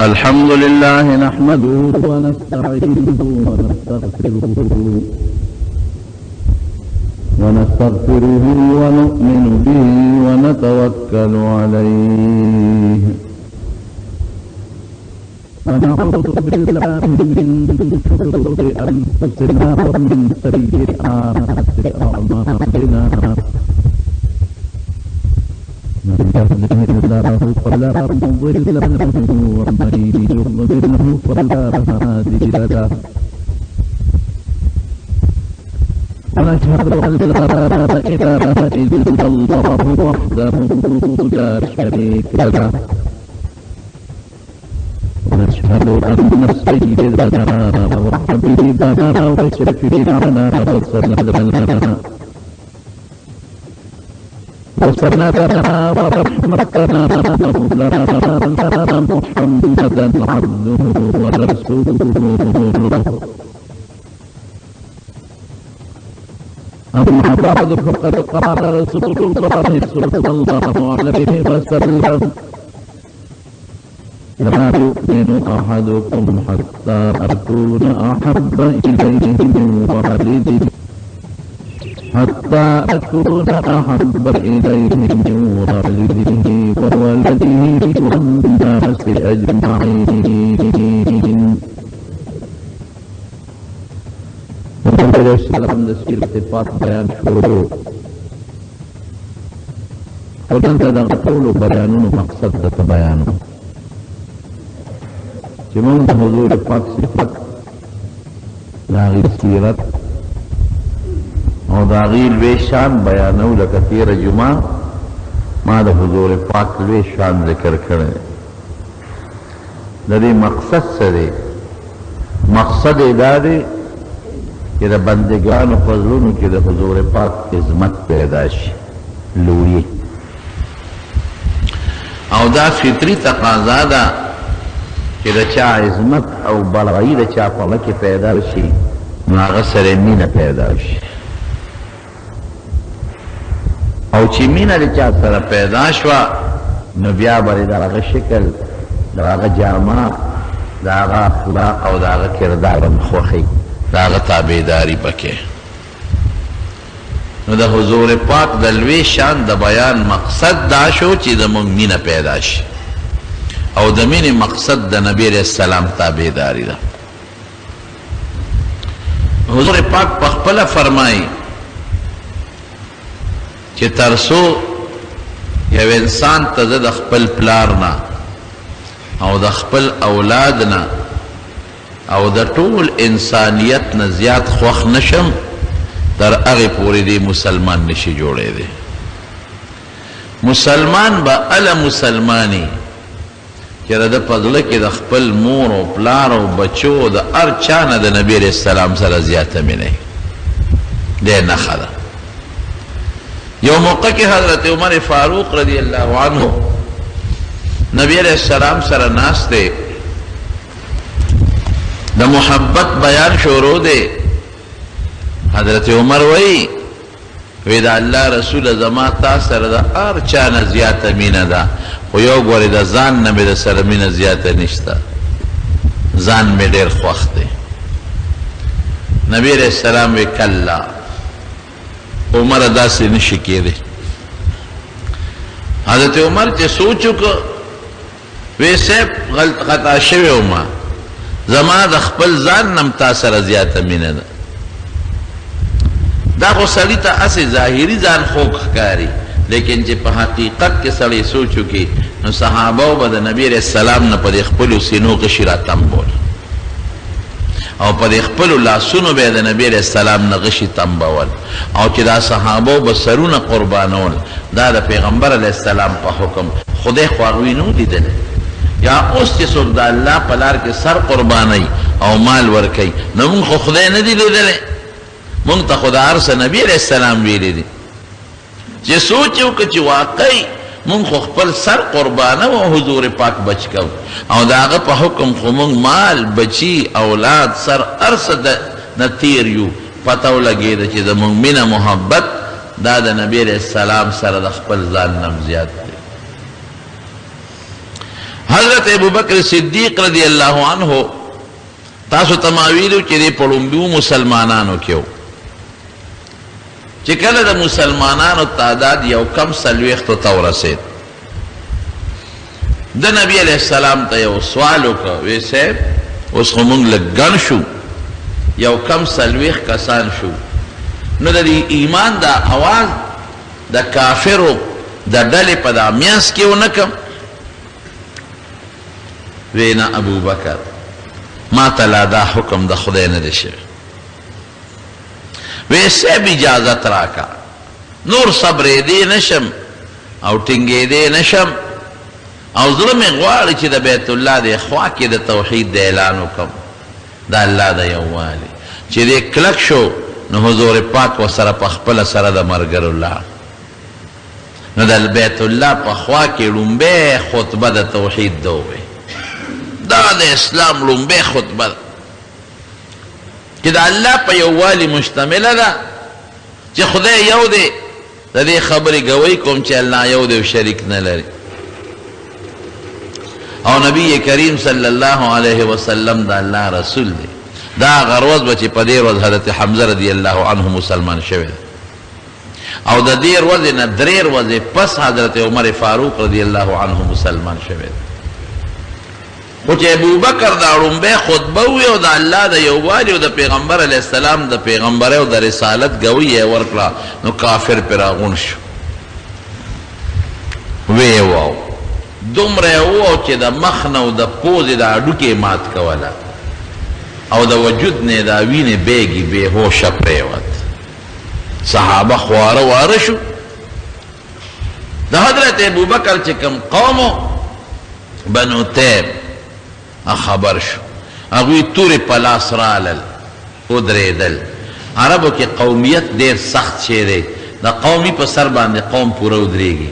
الحمد لله نحمده ونستعينه ونستغفره ونؤمن به ونتوكل عليه ونعوذ بالله من شرور أنفسنا ومن سيئات أعمالنا من يهده الله فلا مضل له ومن يضلل فلا هادي له ونشهد أن لا إله إلا الله وحده لا شريك له ونشهد أن سيدنا وحبيبنا وشفيعنا وسندنا وسندنا ورحمتنا مولانا محمدا عبده ورسوله أما بعد فقد قال رسول الله صلى الله عليه وسلم لا يؤمن أحدكم حتى أكون أحب إليه من والده وولده والناس أجمعين. السلام دستی صفات بیان شروع او دلته دغه ټولو بیانونو مقصد درته بیانوم چې موږ د حضور پاک صفت د هغې سیرت او د هغې لوی شان بیانو. لکه تېره جمعه ما د حضور پاک لوی شان ذکر کړی دی. د دې مقصد څه دی؟ مقصد یې دا دی کہ دا بندگانو فضلونو کی دا حضور پاک عظمت پیدا شي، لوی او دا فطری تقاضا دا کہ دا چا عظمت او بلغی دا چا پلک پیدا شي نو هغه سره مینه پیدا شي، او چې مینه دا چا سره پیدا شوه نو بیا بری دا هغه شکل دا هغه جامه دا هغه اخلاق او دا هغه کردار خوښي داغه تابعداري پکې. نو د حضور پاک د لوی شان د بیان مقصد دا شو چې د موږ مینه پیدا شي او د مینې مقصد د نبی علیہ السلام تابعداري ده. حضور پاک پخپله فرمایي چې ترڅو یو انسان ته زه د خپل پلار نه او د خپل اولاد نه او د ټول انسانیت نه زیات خوښ نشم تر هغې پورې دی مسلمان نشي جوړېدی. مسلمان به اله مسلمانی چې د په زړه کې د خپل مور او پلار او بچو د هر چا نه د نبي علیه السلام سره زیاته مینه دی نښه ده. یو موقع کې حضرت عمر فاروق رضی الله عنه نبی علیه السلام سره ناست دی، د محبت بیان شروع دی. حضرت عمر وی د الله رسول زما تا سره د هر چا نه زیاته مینه ده، خو یو ګورې د ځان نه مې د سره مینه زیاته نشته، ځان مې ډېر خوښ دی. نبی علیه السلام وی کلا عمره داسې نشي کېدی. حضرت عمر چې سوچ وکړ وی صاحب خطا شوی ومه، زما د خپل ځان نم تا سره زیاته مینه ده. دا خو سړي ته هسې ظاهري ځان خوږ ښکاري، لیکن چې په حقیقت کې سړی سوچ وکړي نو صحابو به د نبي علیه السلام نه په دې خپلو سینو غشي راتمبول او په دې خپلو لاسونو به د نبي علیه السلام نه غشي تمبول، او چې دا صحابو به سرونه قربانول دا د پیغمبر علیه السلام په حکم. خدای خو هغوی نه لیدلی، یا اوس چې څوک د الله په لار کې سر قربانوي او مال ورکوي نو مونږ خو خدای نه دی لیدلی، مونږ ته خو د هر څه نبي علیه السلام ویلی دي. چې سوچ یې وکړه چې واقعي مونږ خو خپل سر قربانو او حضور پاک بچ کو او د هغه په حکم خو مونږ مال بچي اولاد سر هر څه نه تیر یو. پته ولګېده چې زمونږ مینه محبت دا د نبی علیه السلام سره د خپل ځان نم زیات دی. حضرت ابو بکر صدیق رضی اللہ عنہ تاسو تماویلو چې دې پړومبیو مسلمانانو کېو چې کله د مسلمانانو تعداد یو کم څلوېښتو ته ورسېد د نبی علیہ السلام ته یو سوال وکړه وی صاحب اوس خو موږ لږ ګڼ شو یو کم څلوېښت کسان شو نو د دې ایمان دا اواز د کافرو د ډلې په دا میانس کې ونه کم وی نه ابو بکر ما ته لا دا حکم د خدای نه دی شوی وی صاحب اجازت راکا نور صبرېدی نشم او ټینګېدی نشم او زړه مې غواړي چې د بیت الله د خوا کې د توحید د اعلان وکړم د الله د یووالي چې دې کلک شو نو حضور پاک ورسره په خپله سره د ملګرو لاړ نو د بیت الله په خوا کې لومبۍ خطبه د توحید ده ووی دا د اسلام لومبۍ خطبه ده چې د الله په یووالي مشتمله ده چې خدای یو دی د دې خبرې ګوی کوم چې الله یو دی او شریک نه لري او نبی کریم صلی الله علیه وسلم دا الله رسول دی دا غروز بچی په دې ورځ حضرت حمزه رضی الله عنه مسلمان شوی او د دې ورځې نه درې ورځې پس حضرت عمر فاروق رضی الله عنه مسلمان شوی خو چې ابوبکر دا لومبۍ خطبه ووی او د الله د یووالي او د پیغمبر علیه السلام د پیغمبرۍ او د رسالت ګوی یې ورکړه نو کافر پرې راغونډ شو ویې واو دومره یې وو چې د مخ نه او د پوزې د هډوکې مات کوله او د وجود نه دا وینې بیګي بېهوشه پرېوت صحابه خواره واره شو د حضرت ابوبکر چې کوم قومو بنو تیب خبر شو هغوی تورې په لاس رالل ودرېدل عربو کې قومیت ډېر سخت شی دی د قومي په سر باندې قوم پوره ودرېږي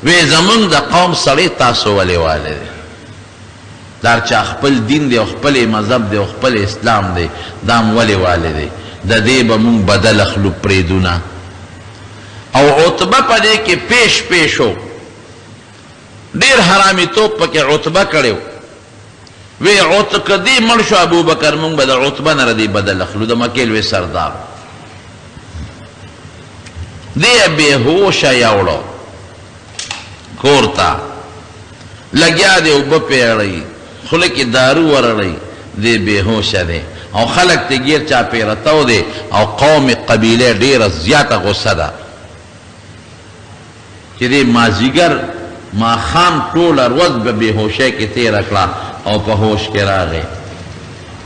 وی زمونږ د قوم سړی تاسو ولې والی دی دا چا خپل دین دی او خپل مذهب دی او خپل اسلام دی دا م ولې والی دی د دې به مونږ بدل اخلو پرېږدو او عتبه په دې کې پیش پیش و ډېر حرامیتوب پکې عتبه کړی وی که دې مړ شو ابوبکر مونږ به د عتبه نه ردی بدل اخلو د مکې لوی سردار دې بېهوشه یوړو کور ته لګیا دی اوبه پې اړوي خوله کې دارو ورړوي دې بېهوشه دی او خلک ته ګیر چاپېره تو دی او قوم قبیله ډېره زیاته غصه ده چې دې مازدیګر ماښام ټوله ورځ به بېهوشۍ کې تېره کړه او په هوش کې راغی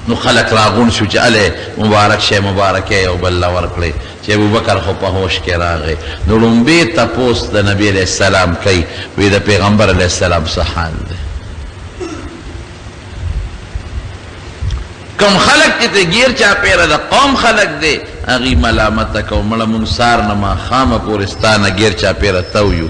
نو خلک راغونډ شو چې الې مبارک شی مبارکۍ او بل له ورکړئ چې ابوبکر خو په هوش کې راغی نو لومبې تپوس د نبي علیه السلام کوي وی د پیغمبر علیه السلام څه حال دی کوم خلک چې ته ګیر چاپېره د قوم خلک دی هغوی ملامته کو مړه مونږ سار نه ماښامه پورې ستا نه ګیر چاپېره تو یو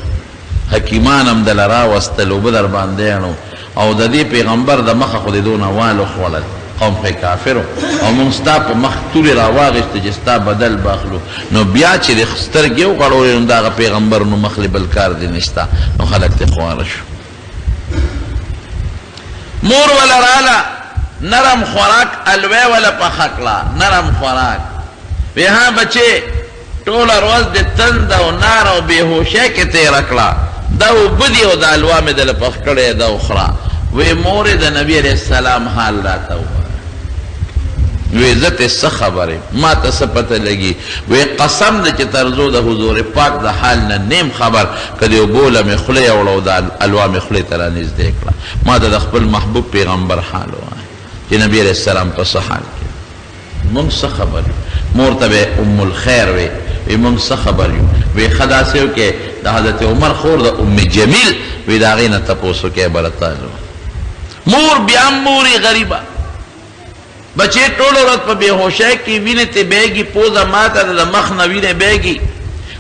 حکیمان هم دله راوستل اوبه در باندې اڼو او د دې پیغمبر د مخه خو د دونه والو خوړل قوم خو کافرو او مونږ ستا په مخ تورې راواغېسته چې ستا بدل باخلو نو بیا چې د سترګې وغړولې نو د هغه پیغمبر نو مخلې بل کار دی نشته نو خلک ترې خواره شو مور وله راله نرم خوراک الوی وله پخه کړه نرم خوراک وی ها بچې ټوله ورځ د تند او نار او بېهوشۍ کې تېره کړه دا اوبه دي او دا الوا مې دله پخ کړی ده وخوره وی مورې د نبي علیه السلام حال راته ووایه وی زه ترې څه خبرې ما ته څه پته لګي وی قسم ده چې تر څو د حضور پاک د حال نه نیم خبر که د اوبو له مې خوله یوړه او د الوا مې خولې ته رانږدې کړه ما ته د خپل محبوب پیغمبر حال ووایه چې نبي علیه السلام په څه حال کې مونږ څه خبر یو مور ته به ام الخیر وی وی مونږ څه خبر یو وی ښه داسې وکې د حضرت عمر خور د ام جمیل وی د هغې نه تپوس وکې برتالو مور بیا مورې غریبه بچې ټوله ورځ په بېهوشۍ کې وینې ته بیږي پوزه ماته ده د مخ نه وینې بیږي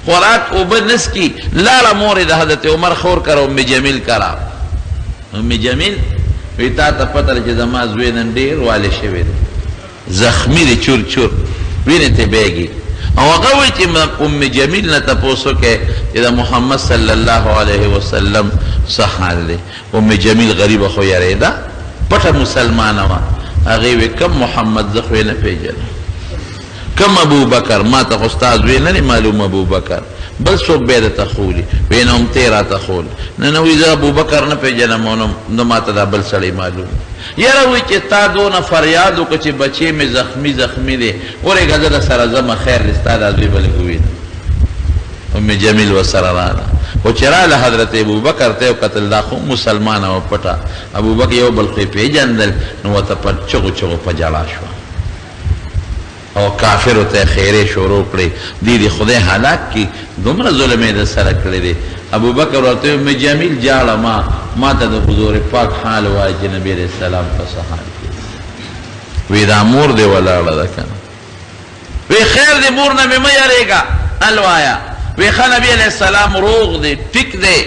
خوراک اوبه نسکي لاړه مورې د حضرت عمر خور کره ام جمیل کره ام جمیل وی تا ته پته ده چې زما زوی نن ډېر والی شوی دی زخمي دی چور چور وینې ته بیږي او هغه وایي چې ام جمیل نه تپوس وکړئ چې د محمد صلی الله علیه وسلم څه حال دی. ام جمیل غریبه خو یریده، پټه مسلمانه وه. هغې وی کم محمد زه خو یې نه پېژنم، کم ابوبکر ما ته خو ستا زوی نه دی معلوم ابوبکر، بل څوک به یې درته ښولي. وی نه هم ته یې راته ښول. نه نه وایي زه ابوبکر نه پېژنم او نه ما ته دا بل سړی معلوم. یاره وایي چې تا دونه فریاد وکړه چې بچې مې زخمي دی، ورېږه زه در سره ځمه، خیر دی ستا دا زوی به لږ ووینم. ام جمیل ورسره راغله، خو چې راغله حضرت ابوبکر ته یې وکتل دا خو مسلمانه وه پټه. ابوبکر یو بل خو یې پېژندل، نو ورته په چغو چغو په ژړا شوه او کافرو ته خیرې شروع کړې، دې خدای هلاک کړي، دومره ظلم یې در سره کړی دی. ابوبکر ورته ویل ام جمیل جاړه ما ته د حضور پاک حال وایي چې نبي علیه السلام په څه حال کې. وی دا مور دې ولاړه ده که نه؟ وی خیر دی مور نه مې مه یارېږه الوایا. وی ښه نبي علیه السلام روغ دی ټیک دی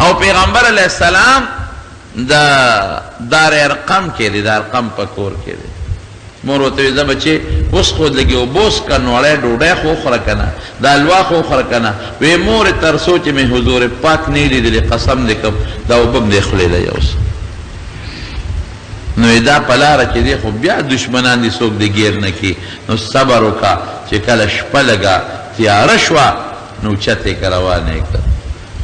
او پیغمبر علیه السلام د دار ارقم کې دی، د ارقم په کور کې دی. مور ورته وی زه بچې اوس خو لږې اوبوس که نوړی ډوډۍ خو وخوره که نه، د حلوا خو وخوره که نه. وی مورې تر څو چې مې حضور پاک نه لیدلې قسم دې کوم دا اوبه م دې خولې له یو څه. نو دا په لاره کې دی خو بیا دشمنان دې څوک دې ګیر نه کړي. نو صبر وکړه چې کله شپه لږه تیاره شوه نو اوچت یې که روانه یې کړه.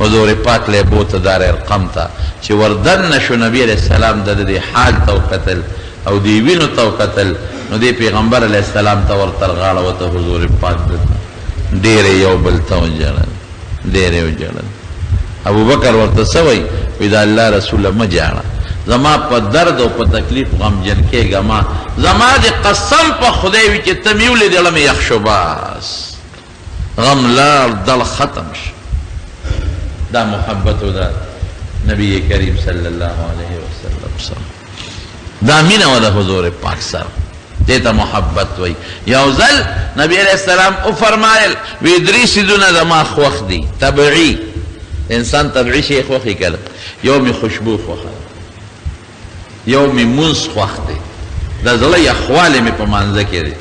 حضور پاک له بوته دار ارقم ته چې وردننه شو نبي علیه السلام د دې حال ته وکتل او دی وینو ته وکتل، نو دی پیغمبر علیه السلام ته ورتر غاړه وته حضور پاک ډېرې یو بل ته وژړل، ډېرې وژړل. ابوبکر ورته څه وایي؟ وایي د الله رسوله مه جاړه، زما په درد او په تکلیف غمجن کېږه ما، زما د قسم په خدای وي چې ته مې ولیدې زړه مې یخ شو، بس غم لاړ دل ختم شو. دا محبت و دا نبی کریم صلی الله علیه وسلم سره دا مینه و د حضور پاک سره، دې ته محبت وایي. یو ځل نبی علیه السلام وفرمایل وی درې څیزونه زما خوښ دي، طبعي انسان طبعي شی خوښي کله. یو مې خوشبو خوښه ده، یو مې مونځ خوښ دی، د زړه یخوالی مې په مانځه کې دی.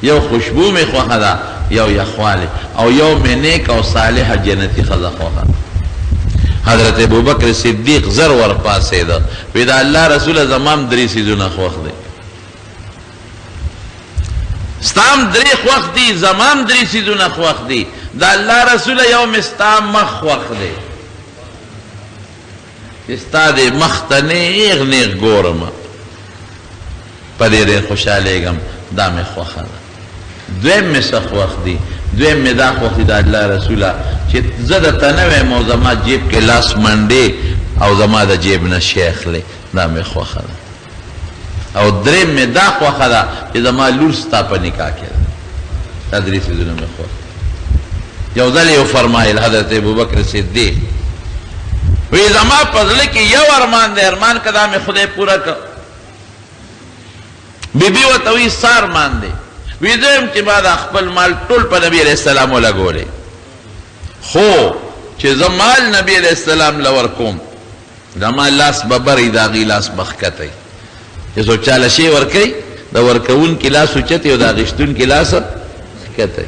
یو خوشبو مې خوښه ده، یو یخوالی، او یو مې نیک او صالحه جنتي ښځه خوښه ده. حضرت ابوبکر صدیق زر ور پاسېده، وی د الله رسوله زمام درې څیزونه خوښ دی، ستام درې خوښ دي، زمام درې څیزونه خوښ دي. د الله رسوله یو مې ستا مخ خوښ دی، چې ستا د مخ ته نیغ نیغ ګورم په دې ډېر خوشحالېږم، دا مې خوښه ده. دویم مې څه خوښ دي؟ دویم مې دا خوښ دي د الله رسوله چې زه درته نه وایم او زما جیب کې لاس منډې او زما د جیب نه شی اخلې، دا مې خوښه ده. او دریم مې دا خوښه ده چې زما لور ستا په نکاح کې ده. دا درې څیزونه مې خوښ. یو ځل یې وفرمایل حضرت ابوبکر صدیق، وی زما په زړه کې یو ارمان دی، ارمان که دا مې خدای پوره کړ. بیبي ورته وایي څه ارمان دی؟ وی زه یم چې ما دا خپل مال ټول په نبي علیه السلام ولګولی، خو چې زه مال نبي علیه السلام له ورکوم زما لاس به بری د هغې لاس به ښکتی. چې څوک چاله شی ورکوي د ورکوونکي لاس اوچتی او د اخیستونکي لاس ښکتی.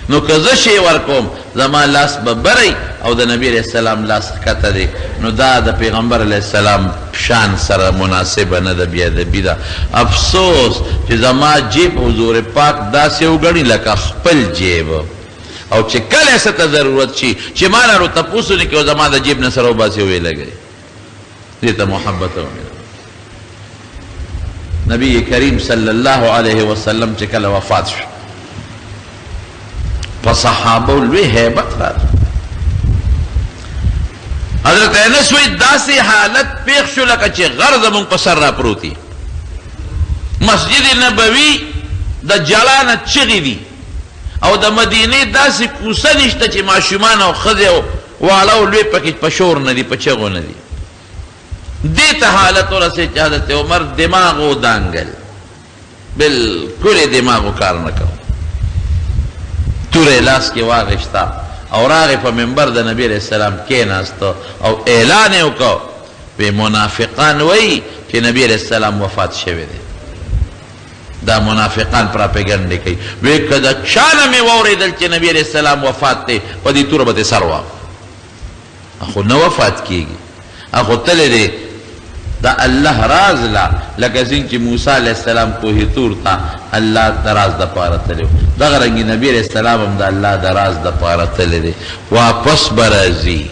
نو که زه شی ورکوم زما لاس به بری او د نبی علیه السلام لاس ښکته دی، نو دا د پیغمبر علیه السلام شان سره مناسبه نه ده، بیادبي ده. افسوس چې زما جیب حضور پاک داسې وګڼي لکه خپل جیب، او چې کله څه ته ضرورت شي چې ما نه تپوس ونه کړي او زما د جیب نه سره وباسي ویې لګوي. دې ته محبت او مینه. نبی کریم صلی الله علیه وسلم چې کله وفات شو په صحابو لوی هیبت راغی. حضرت انس وی داسې حالت پیښ شو لکه چې غر زمونږ په سر را پروتي. مسجد نبوي د جلا نه چغې دي او د مدینې داسې کوڅه نشته چې ماشومان او ښځې او واړه او لوی پکې په شور نه دي، په چغو نه دي. دې ته حالت ورسېد چې حضرت عمر دماغ ودانګل، بلکل یې دماغ کار نه کوه. توره لاس کې واغېسته او راغې په منبر د نبي علیه السلام کېناسته او اعلان یې وکړ، وی منافقان وایي چې نبي علیه السلام وفات شوی دی. دا منافقان پراپیګنډې کوي وی که د چا نه مې واورېدل چې نبي علیه السلام وفات دی په دې توره به دې سر واخ خو نه وفات کېږي خو تللی دی دا الله راز لا لکه څنګه چې موسی علیه السلام کوه طور ته الله د راز دپاره تللی دغه رنګې نبي علیه السلام هم د الله د راز دپاره تللی دی واپس به راځي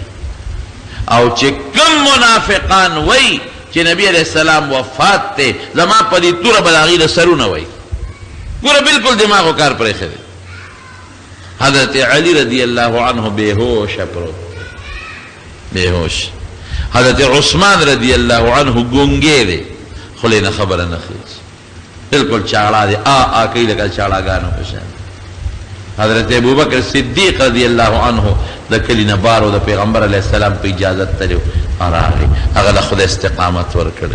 او چې کوم منافقان وی چې نبی علیہ السلام وفات تے زما پا دی تورا بداغی دا سرونه وی گورا بالکل دماغو کار پریخه دی حضرت علی رضی اللہ عنہ بیہوش اپرو بیہوش حضرت عثمان رضی اللہ عنہ گونگے دے خلینا خبر نخیص بالکل چاڑا دے کئی لگا چاڑا گانو پشان حضرت ابوبکر صدیق رضی اللہ عنہ دا کلینا بارو دا پیغمبر علیہ السلام پہ اجازت تلیو راغی هغه له خدای استقامت ورکړ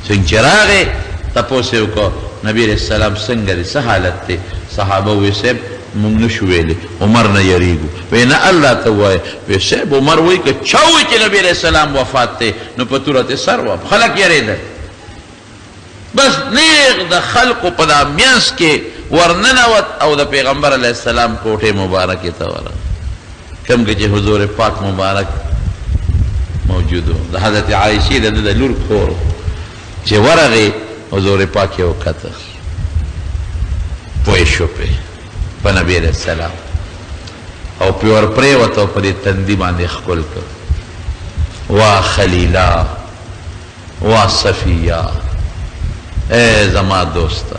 څنګه چې راغی تپوس یې وکړو نبي علیه السلام څنګه دی څه حالت دی صحابه وی صاحب موږ نشو ویلی عمر نه یریږو وی نه الله ته ووایه وی صاحب عمر وایي که چا وایي چې نبي علیه السلام وفات دی نو په توره تې سر وه خلک یریدل بس نیغ د خلقو په دا منځ کې ورننوت او د پیغمبر علیه السلام کوټې مبارکې ته ورغی کوم کې چې حضور پاک مبارک موجودو دا حضرت عائشی دا دا لور کورو چه ورغی حضور پاکی وکتا پویشو پا نبی علیہ السلام او پیور پریوتو پا دی تندی باندې خکل کر وا خلیلا وا صفیہ اے زما دوستا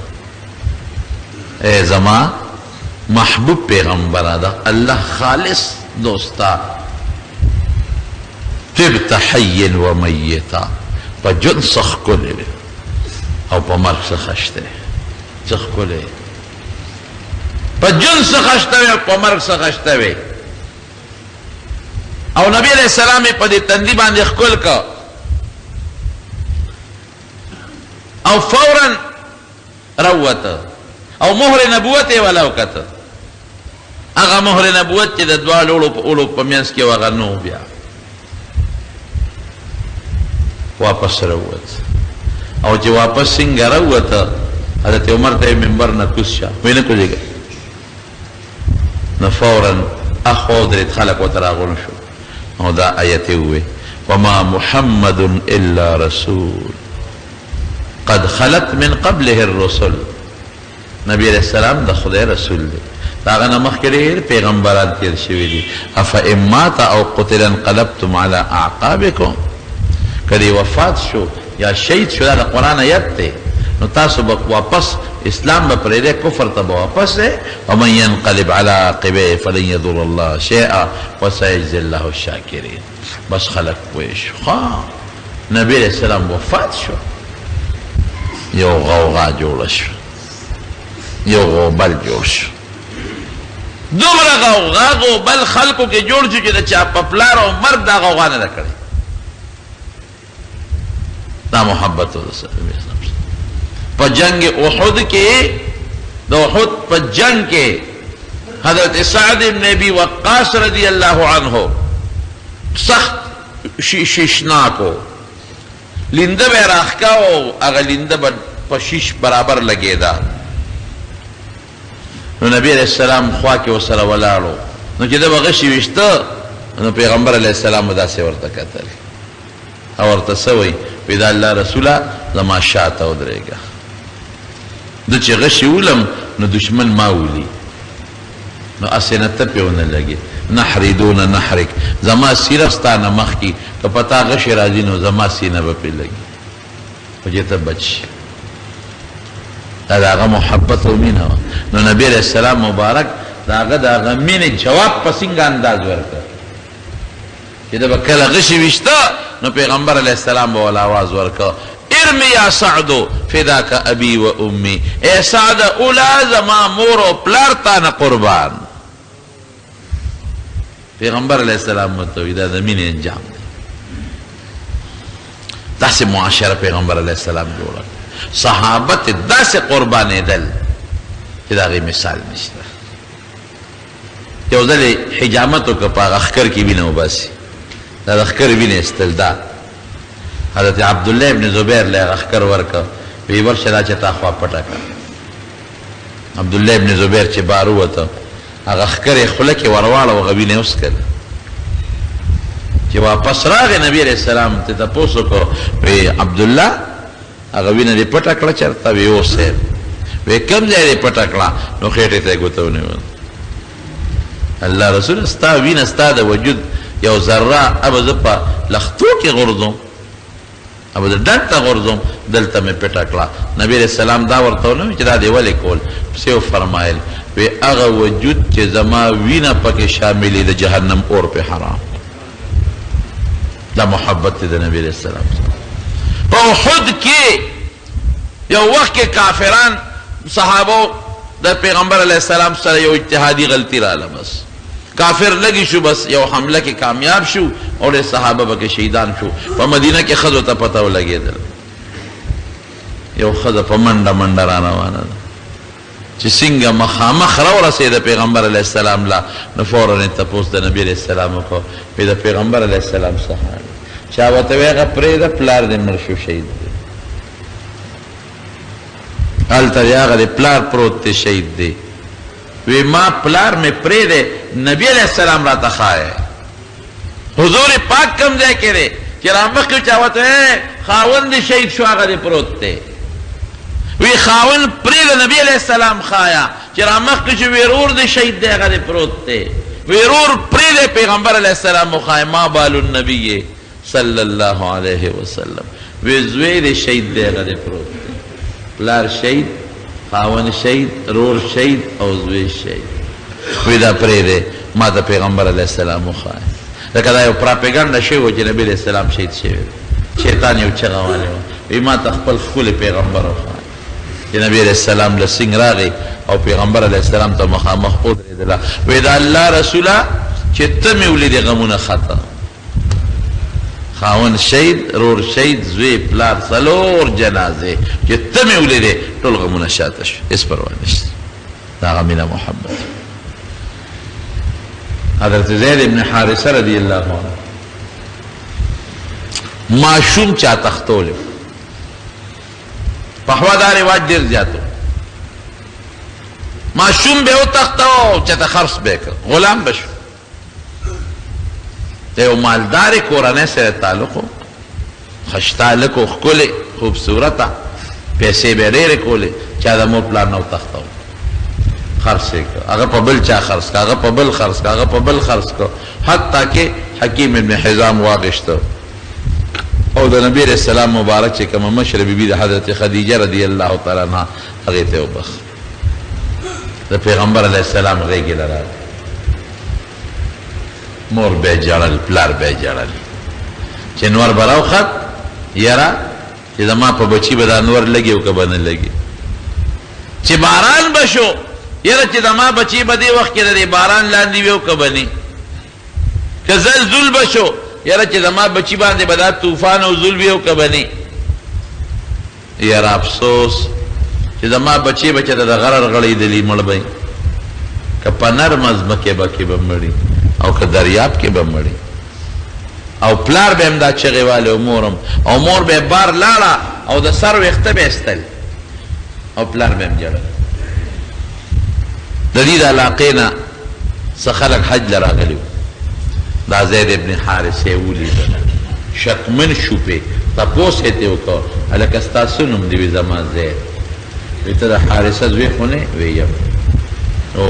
اے زما محبوب پیغمبر دا اللہ خالص دوستا طبت حی و میتا پا جن سخ کلی او پا مرگ سخشتے سخ کلی پا جن سخشتے پا مرگ سخشتے او نبی علیہ السلام پا دی تندی باندې خکل کا او فوراً روتا او مہر نبوت ولو کتا اغا مہر نبوت چی دا دوال اولو پا مینس کی وغا نو بیا واپس روت او چې واپس څنګه روت حضرت عمر ته منبر نه کوز شه وینه کوزیږي نو فورا اخو درې خلک وته راغون شو او دا آیت وی وما محمد الا رسول قد خلت من قبله الرسل نبی علیہ السلام د خدای رسول دی داغه نه مخکې ډېر پیغمبران تیر شوي دي افئن مات او قتل انقلبتم على اعقابکم کدی وفات شو یا شهید شو دا قرآن آیت تے نو تاسو واپس اسلام با پریده کفر تا واپس ہے ومن ينقلب على عاقبه فلن يضر الله شيئا وسيجزي الله الشاكرين بس خلق پویش نبی علیہ السلام وفات شو یو غوغا جوڑ شو یو غوبل جوڑ شو دومره غوغا غوبل خلقو کے جوڑ شو چې دا چا پپلار او مرد دا غوغا نه کړي دا محبت پا جنگ احد کے دا احد پا جنگ کے حضرت سعد بن ابی وقاص رضی اللہ عنہ سخت شیشنا کو لندہ بے راخکا و اگر لندہ پا شیش برابر لگے دا نو نبی علیہ السلام خواہ کے وصل ولارو نو چی دا بغشی وشتا نو پیغمبر علیہ السلام دا سے ورطا کتا لی اور تسوی پیدا اللہ رسولہ زما شاعتا ادرے گا دو چی غشی اولم نو دشمن ماولی نو اسینتا پیونے لگی نحری دون نحرک زما سیرستانا مخ کی کہ پتا غشی رازی نو زما سینہ بپی لگی وجیتا بچ دا آغا محبت و مین ہوا نو نبی علیہ السلام مبارک دا آغا مین جواب پسنگ انداز ورکا کہ دا بکل غشی وشتا نو پیغمبر علیہ السلام بولا آواز ورکا ارمی یا سعدو فداک ابی و امی اے سعد اولا زما مورو پلارتانا قربان پیغمبر علیہ السلام متوی دا دمین انجام دی دا سے معاشرہ پیغمبر علیہ السلام جوڑا صحابت دا سے قربان دل دا غی مثال نشتا یو دل حجامتو کپا اخکر کی بھی نو باسی دا اخکر بھی نے استلدا حضرت عبداللہ ابن زبیر لے اخکر ورکا وی ورشه دا چې تا خوا پټه کړه. عبدالله ابن زبیر چې بار ووته هغه ښکرې خوله کې ورواړه هغه وینې وڅکله. چې واپس راغی نبي علیه السلام ته تپوس وکړو وی عبدالله هغه وینه دې پټه کړه چېرته؟ وی اوس صاحب. وی کوم ځای دې پټه کړه؟ نو خېټې ته یې ګوته ونیوله. الله رسول ستا وینه ستا د وجود یو ذره ابه زه په لختو کې غورځوم، ابه زه ډنډ ته غورځوم، دلته مې پټه کړه. نبي علیه السلام دا ورته ونه وي چې دا دې ولې کول؟ پسې وفرمایل وی هغه وجود چې زما وینه پکې شاملې د جهنم اور پې حرام. دا محبت دی د نبی علیه السلام. په احد کې یو وخت کې کافران صحابو د پیغمبر علیه السلام سره یو اجتهادي غلطی رااله، بس کافر لگی شو، بس یو حمله کې کامیاب شو اور صحابه به کې شهیدان شو. په مدینه کې ښځو ته پته ولګېدل، یو ښځه په منډه منډه را روانه ده چې څنګه مخامخ راورسېده پیغمبر علیه السلام لا، نو فوراً یې تپوس د نبي علیه السلام وکړو. وی د پیغمبر علیه السلام څخه چا ورته وی هغه پرېږده پلار دې مړ شو شهید دی، هلته دی هغه د پلار پروت دی شهید دی. وی ما پلار مې پرېږدی نبي علیه السلام راته ښایه. حضور پاک کوم ځای کې دی چې رامخکې چا ورته خاوند دې شهید شو هغه دې پروت دی. وی خاون پرېږده نبي علیه السلام ښایه چې رامخکې چې ورور دې شهید دی هغه دې پروت دی. ورور پرېږدی پیغمبر علیه السلام وښایه ما بال النبي صلی الله علیه وسلم. وی زوی دې شهید دی هغه دې پروت دی. پلار شهید، خاون شهید، رور شهید او زوی شهید. وی دا پرېږدی ما ته پیغمبر علیه السلام وښایه. لکه دا یو پراپیګنډه شوی و چې نبي علیه السلام شهید شوی دی. شیطان یو چغه والی و، وی ما ته خپل ښکلی پیغمبر وښایه. چې نبی علیه السلام له سنګ راغی او پیغمبر علیه السلام ته مخامخ ودرېدله. وی د الله رسوله چې ته مې ولیدې غمونه خطه، خاون شهید، رور شهید، زوی پلار، څلور جنازې چې ته مې ولیدې ټول غمونه شاته شو، هېڅ پروا نشته. دا هغه مینه محبت. حضرت زید ابن حارثه رضی الله عنه ماشوم چا تختولی پخوا دا رواج ډېر زیات و. ماشوم به وتختو چاته خرڅ به کړ، غلام به شو. د یو مالدارې کورنۍ سره تعلق و، خشتا لک و ښکلې خوبصورته، پیسې به یې ډېرې کولې. چا د مور پلار نه وتختو، خرڅ یې کړ، هغه په بل چا خرڅ کړ، هغه په بل خرڅ کړ، هغه په بل خرڅ کړ، حتی کې حکیم ابن حزام واغېسته او د نبی علیه السلام مبارک چې کومه مشره بیبي د حضرت خدیجه رضی الله تعالی عنها هغې ته وبخ. د پیغمبر علیه السلام غېږې له راغی، مور به یې ژړل، پلار به یې ژړل چې نور به راوخت یاره چې زما په بچي به دا نور لګي او که به نه لګي، چې باران به شو یاره چې زما بچي به دې وخت کې د دې باران لاندې وي او که به نه، که زلزل به شو یاره چې زما بچی باندې به دا طوفان او زل وي او که به نه. یاره افسوس چې زما بچی به چېرته د غرر غړېدلي مړ به که په نرمه ځمکې به کې به مړي او که دریاب کې به مړي. او پلار به هم دا چغې والې او مورم، او مور به یې بار لاړه او د سر ویښته به یې ایستل او پلار به هم ژړل. د دې د علاقې نه څه خلک حج له راغلي وو. دا زید ابن حارثه ولیدل، شکمن شو پې، تپوس یې ترې وکړ هلکه ستا څه نوم دی؟ وی زما زید. وی ته د حارثه زوی خو نه؟ وی یم. او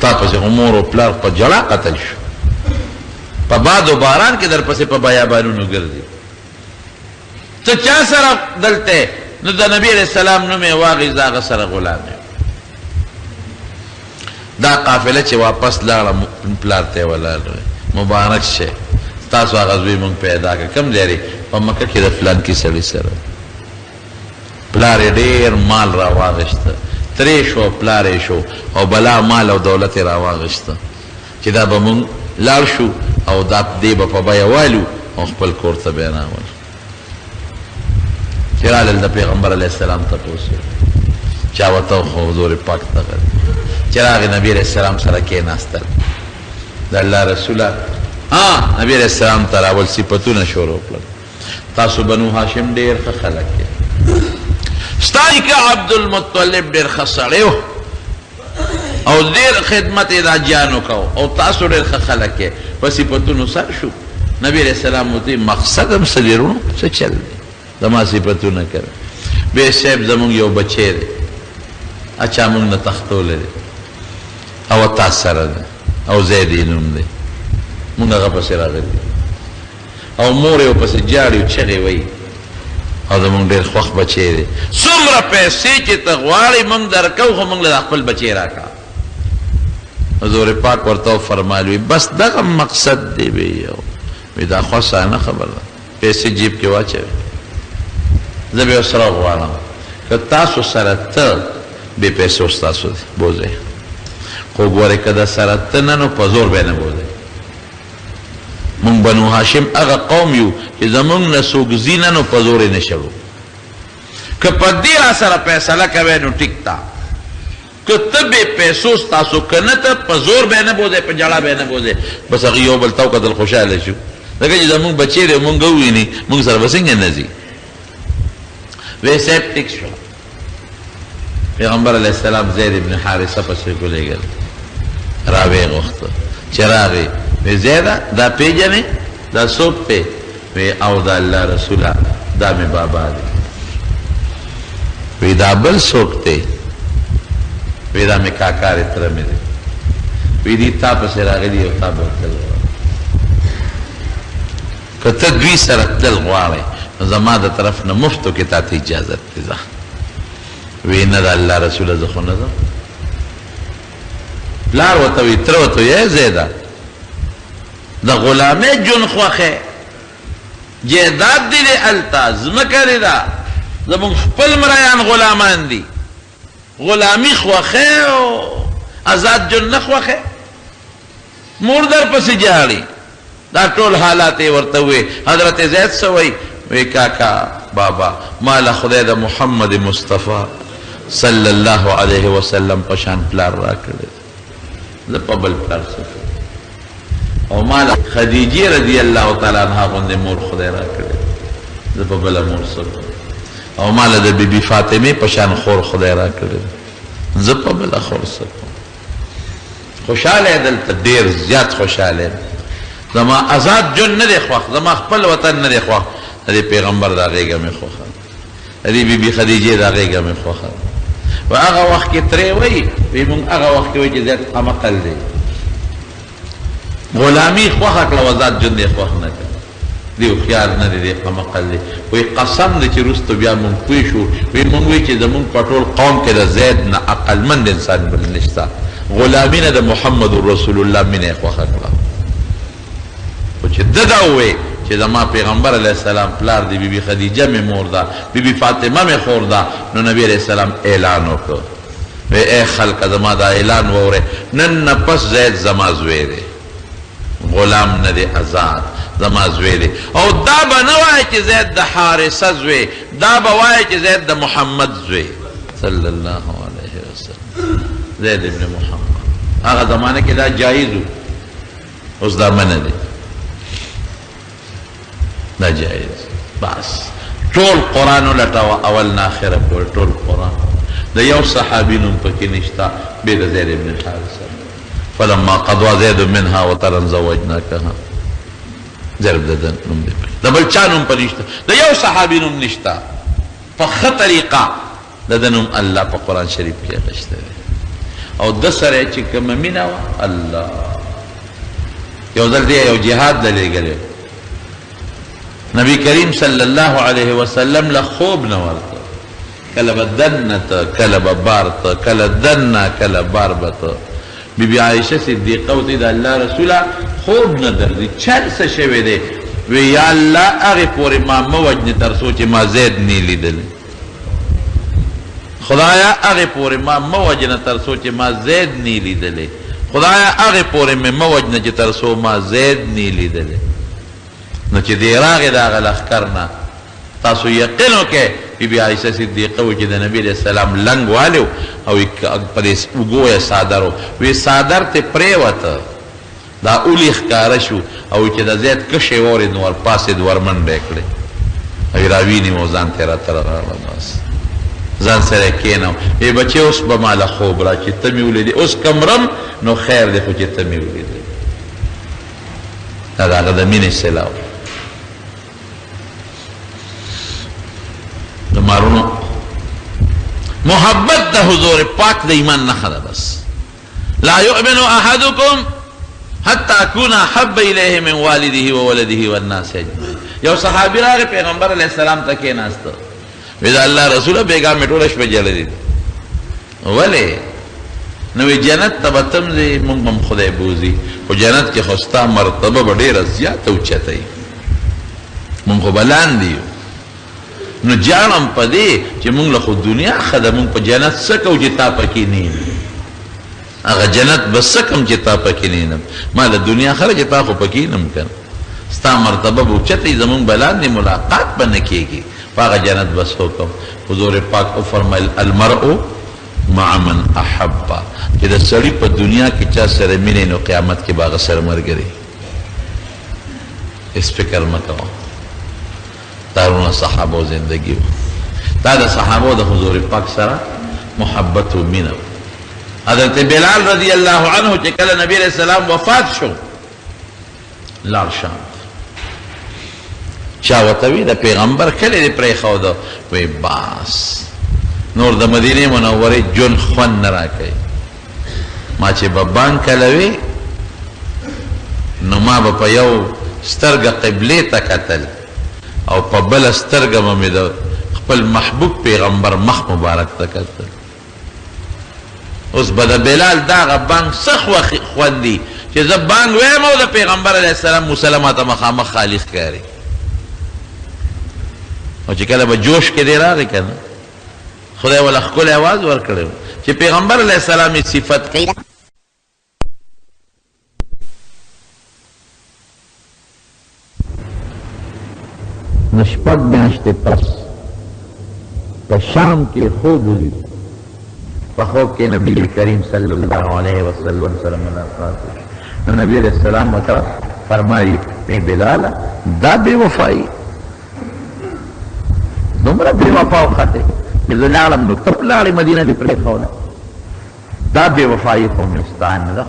تا پسې خو مور او پلار په جړا قتل شو، په باد و باران کې در پسې په بیابانونو ګرځي. ته چا سره دلته؟ نو د نبي علیه السلام نوم یې واخېست، هغه سره غلام یم. دا قافله چې واپس لاړه پلار ته یې ولاړ مبارک شه، تاسو هغه زوی مونږ پیدا کړ. کوم ځای دی؟ په مکه کې د فلانکي سړي سره. پلار یې ډېر مال را واغېسته، ترې شو پلار یې شو او بلا مال او دولت یې را واغېسته چې دا به مونږ لاړ شو او دا دې به په بیه والو او خپل کور ته به یې راول. چې رالل د پیغمبر علیه السلام تپوس یې چا ورته خو حضور پاک ته چې راغی نبي علیه السلام سره کېناستل. د الله رسوله نبي علیه السلام ته راول صفتونه شروع کړل. تاسو بنو هاشم ډېر ښه خلک یې، ستای که عبدالمطلب ډیر ښه سړی و او ډیر خدمت یې دا جانو کو او تاسو ډیر ښه خلک یې په صفتونو سر شو نبی علیہ السلام ورته مقصد هم څه دی ورونو څه چل دی زما صفتونه کوي بې صاحب زمونږ یو بچی دی اچا مونږ نه تختولی دی او تا سره دی او زید یې نوم دی مونږ هغه پسې راغلي او مور یې ورپسې جاړي او چغې وایي او زمونږ ډېر خوښ بچی دی څومره پیسې چې ته غواړې مونږ درکوو خو مونږ له دا خپل بچی راکړه حضور پاک ورته وفرمایل بس دغه مقصد دی وی وی دا خو اسانه خبره ده پیسې جیب کې واچوي زه به سره غواړم که تاسو سره ته بې پیسو ستاسو دی بوځئ خو ګورئ که د سره ته نه نو په زور به نه بوځئ مونږ بنو هاشم هغه قوم یو چې زمونږ نه څوک ځي نه نو په زور یې نه شړو که په دې را سره فیصله کوئ نو ټیک ده که ته بې پیسو ستاسو که نه ته په زور به نه بوځئ په جړه به نه بوځئ بس هغې یو بل ته وکتل خوشحاله شو ځکه چې زمونږ بچی دی مونږ وویني مونږ سره به څنګه نه ځي وی صاحب ټیک شو پیغمبر علیہ السلام زید ابن حارثه پسې ولېږل راویې غوښته چې راغی وی زیده دا پیژنې دا څوک دی وی او د الله رسوله دا مې بابا دی وی دا بل څوک دی وی دا مې کاکا دی تره مې دی وی دی تا پسې راغلي او تا به تل که ته دوی سره تل غواړئ زما د طرف نه مفتو کې تا ته اجازت دی ځه وی نه د الله رسوله زه خو نه ځم پلار ورته وی تره ورته وی زیده د غلامۍ جون خوښې جیداد دی دی هلته ځمکه دی ده زمونږ خپل مریان غلامان دي غلامي خوښې او آزاد جون نه خوښې مور در پسې جاړي دا ټول حالات یې ورته وی حضرت زید څه وی وی کاکا بابا مالا خدای د محمد مصطفی صلی الله علیه وسلم پشان پلار را کړی زه په بل پلار څه او مالا خدیجه رضی الله تعالی عنها غوندې مور خدای را کړی زه په بله مور څه او مالا د بیبي فاطمې پشان خور خدای را کړی زه په بله خور څه خوشحاله دلته ډېر زیات خوشحاله زما آزاد جون نه دی خوښ زما خپل وطن نه دی خوښ د پیغمبر دا غېږه مې خوښه د بیبي خدیجې دا غېږه مې خوښه و هغه وخت کې ترې وایي وایي مونږ هغه وخت کې وایي چې زیات قمقل دی غلامي خوښه کړه و ذات جون دی خوښ نه کړه دی هوښیار نه دی دی قمقل دی وایي قسم دی چې وروسته بیا مونږ پوه شو وایي مونږ وایي چې زمونږ په ټول قوم کې د زید نه عقلمند انسان بل نشته غلامي نه د محمد رسول الله مینه یې خوښه کړه خو چې ده دا ووایي چې زما پیغمبر علیہ السلام پلار دی بیبي خدیجه مې مور ده بیبي فاطمه مې خور ده نو نبی علیہ السلام اعلان وکړ وی ای خلقه زما دا اعلان واورئ نن نه پس زید زما زوی دی غلام نه دی آزاد زما زوی دی او دا به نه وایي چې زید د حارثه زوی دا به وایي چې زید د محمد زوی صلی الله علیه وسلم زید ابن محمد هغه زمانه کې دا جایز و اوس دا منع دی دا جائز بس ټول قرآن ولټوه اول نه آخره پورې ټول قرآن د یو صحابي نوم پکې نشته بې د زید ابن حارثه فلما قضا زید منها وطرا زوجناکها ضرب د ده نوم دی د بل چا نوم په نشته د یو صحابي نوم نشته په ښه طریقه د ده نوم الله په قرآن شریف کې اخیستی دی او ده سره چې کومه مینه وه الله یو ځل دی یو جهاد له لېږلی نبی کریم صلی الله علیه وسلم له خوب نه ورته کله به دنه ته کله به بار ته کله دنه کله بار به ته بیبي عایشه صدیقه ورته د الله رسوله خوب نه درځي چل څه شوی دی وی یا الله هغې پورې ما مه وجنې تر څو چې ما زید نه لیدلی خدایا هغې پورې ما مه وجنه تر څو چې ما زید نه لیدلی خدایا هغې پورې مې مه وجنه چې تر څو ما زید نه لیدلی نو چې دی راغې د هغه لښکر نه تاسو یقین وکئ بیبي عایشه صدیقه وایي چې د نبي علیه السلام لنګ والی او په دې اوږو یې څادر و وی څادر ترې پرېوته دا اولی ښکاره شو او چې د زید کشې واورېد نو ورپاسېد ورمنډه یې کړې او یې راوینیم او ځان ته یې راته راغله بس ځان سره کېنو ای بچې اوس به ماله خوب را چې ته مې ولیدې اوس کمرم نو خیر دی خو چې ته مې ولیدې دا د هغه د مینې صله وه د مارونو محبت د حضور پاک د ایمان نښه ده بس لا یؤمن احدکم حتی اکون احب الیه من والده وولده والناس اجمعین یو صحابي راغی پیغمبر علیه السلام ته کېناسته وی دا الله رسوله بیګا مې ټوله شپه جړلې ولې نو وی جنت ته به تم ځې مونږ هم خدای بوځي خو جنت کې خو ستا مرتبه به ډېره زیاته اوچته وي مونږ خو به لاندې یو نو جاړم په دې چې مونږ له خو دنیا ښه ده مونږ په جنت څه کوو چې تا پکې نه یم هغه جنت به څه کوم چې تا پکې نه یم ما له دنیا ښه ده چې تا خو پکې نم که ستا مرتبه به اوچته وي زمونږ به لاندې ملاقات به نه کېږي په هغه جنت بس حکم حضور پاک وفرمیل المرء مع من احبه چې د سړي په دنیا کې چا سره مینې نو قیامت کې به هغه سره ملګری اس فکر مه کوه دارونه صحابو زندگی و دا د صحابو د حضور پاک سره محبت و مینه و حضرت بلال رضی الله عنه چې کله نبی علیہ السلام وفات شو لاړ شام چا ورته وی د پیغمبر کلی دې پرېښوده وی باس نور د مدینې منورې ژوند خوند نه راکوي ما چې به بانګ کله وی نو ما به په یو سترګه قبلې ته کتل او په بله سترګه به مې د خپل محبوب پیغمبر مخ مبارک ته کتل اوس به د بلال دغه بانګ څه خوند دي چې زه بانګ ویم او د پیغمبر علیه السلام مسلمه ته مخامخ خالي ښکاري او چې کله به جوش کې دی راغی که نه خدای وله ښکلی اواز ورکړی و چې پیغمبر علیه السلام یې صفت کوي نو شپږ میاشتې پس په شام کې خوب ولید په خوب کې نبی کریم صلی الله علیه وسلم سره ملاقات نو نبی علیه السلام ورته فرمایي ای بلاله دا بې وفایي دومره بې وفا وختې چې زه لاړم نو ته لاړې مدینه دې پرېښوده دا بې وفایي خو مې ستا نه ده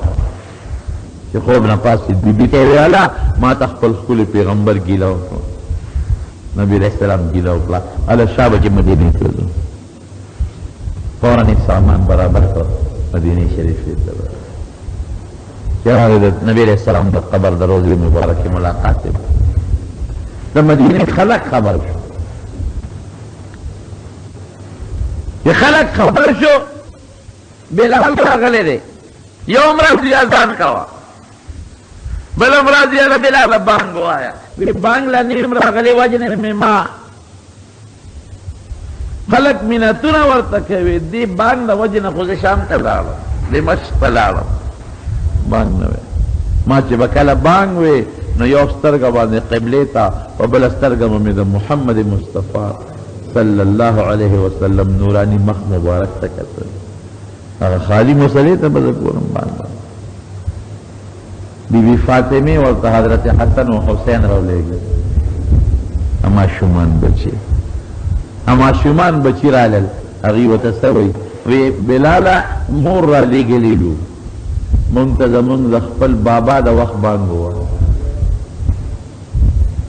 چې خوب نه پاسې بیبي ته یې ویله ما ته خپل ښکلي پیغمبر ګیله وکړه نبی علیہ السلام ګیله وکړه هله شا به چې مدینې ته ځو فوراً یې سامان برابر کړ مدینې شریفې ته چې هغه د نبی علیہ السلام د قبر د روضې مبارکې ملاقات دی د مدینې خلک خبر شو چې خلک خبر شو بلال راغلی دی یو ورځ یې اذان کوه بله ورځ یې بلاله بانګ ووایه بانګ لا نیم راغلی وجنې مې ما خلک منتونه ورته کوي دې بانګ د وجې نه خو زه شام ته لاړم دمشق ته لاړم بانګ نه وی ما چې به کله بانګ وی نو یو سترګه باندې قبلې ته په بله سترګه به مې د محمد مصطفی صلی الله علیه وسلم نورانی مخ مبارک ته کتل هغه خالی مسلې ته به زه ګورم بانګ بی بی فاطمه ورته حضرت حسن و حسین راولېږل اماشومان بچي رالل هغوی ورته څه وایي وی بلاله مور رالېږلي دو مونږ ته زمونږ د خپل بابا د وخت بانګ ووایه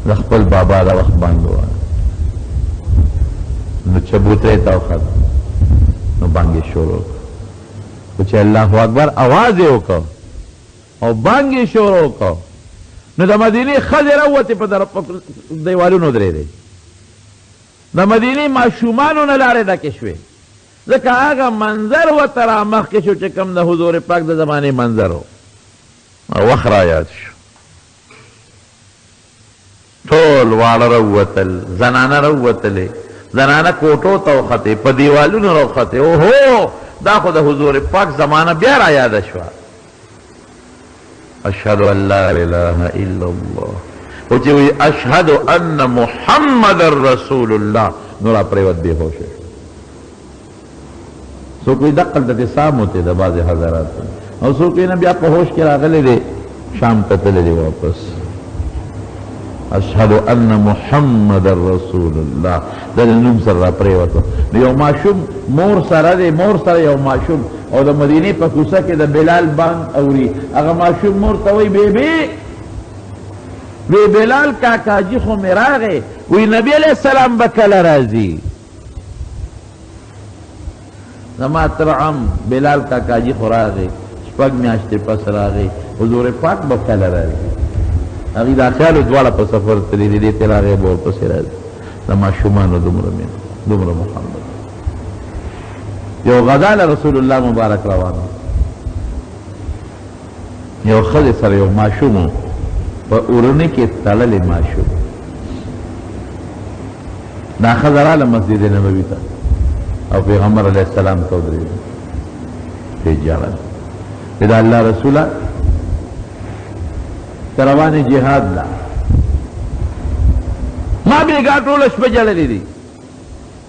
د خپل بابا د وخت بانګ ووایه نو چبوترې ته وخت نو بانګ یې شروع کړ چې الله اکبر اواز یې وکړ او بانګ یې شروع وکړ نو د مدینې ښځې راووتې په دیوالونو درېدې د مدینې ماشومانو نه لارې ډکې شوې ځکه هغه منظر ورته رامخکې شو چې کوم د حضور پاک د زمانې منظر و وخت را یاد شو ټول واړه راووتل زنانه راووتلې زنانه کوټو ته وختې په دیوالونو راوختې اوهو دا خو د حضور پاک زمانه بیا را یاده شوه اشهد ان لا اله الا الله او چې وی اشهد ان محمد رسول الله نو را پریوت بې هوشه څوک وی دقل ته سام وته د بعضې حضرات او څوک یې نه بیا په هوش کې راغلی دی شام ته تللی دی واپس اشهد ان محمد رسول الله دا نوم سره پریوتو یو ماشوم مور سره یو ماشوم او د مدینه په کوڅه کې د بلال بانګ اوري هغه ماشوم مور ته وی بیبي وی بلال کاکا جی خو مې راغی وی نبی علیہ السلام به کله راځي زما ترعم بلال کاکا جی خو راغی شپږ میاشتې پس راغی حضور پاک به کله راځي هغې دا خیال دواړه په سفر تللي دي دې ته راغی به ورپسې راځي د ماشومانو دومره محمد یو غزا له رسول الله مبارک روانو یو ښځې سره یو ماشوم په اورنۍ کې تړلی ماشوم دا ښځه راله مسجد نبوي ته او پیغمبر علیه السلام ته ودرېده پرې ژړل دا الله رسوله ته روانې جهاد له ما بېګا ټوله شپه ژړلې دي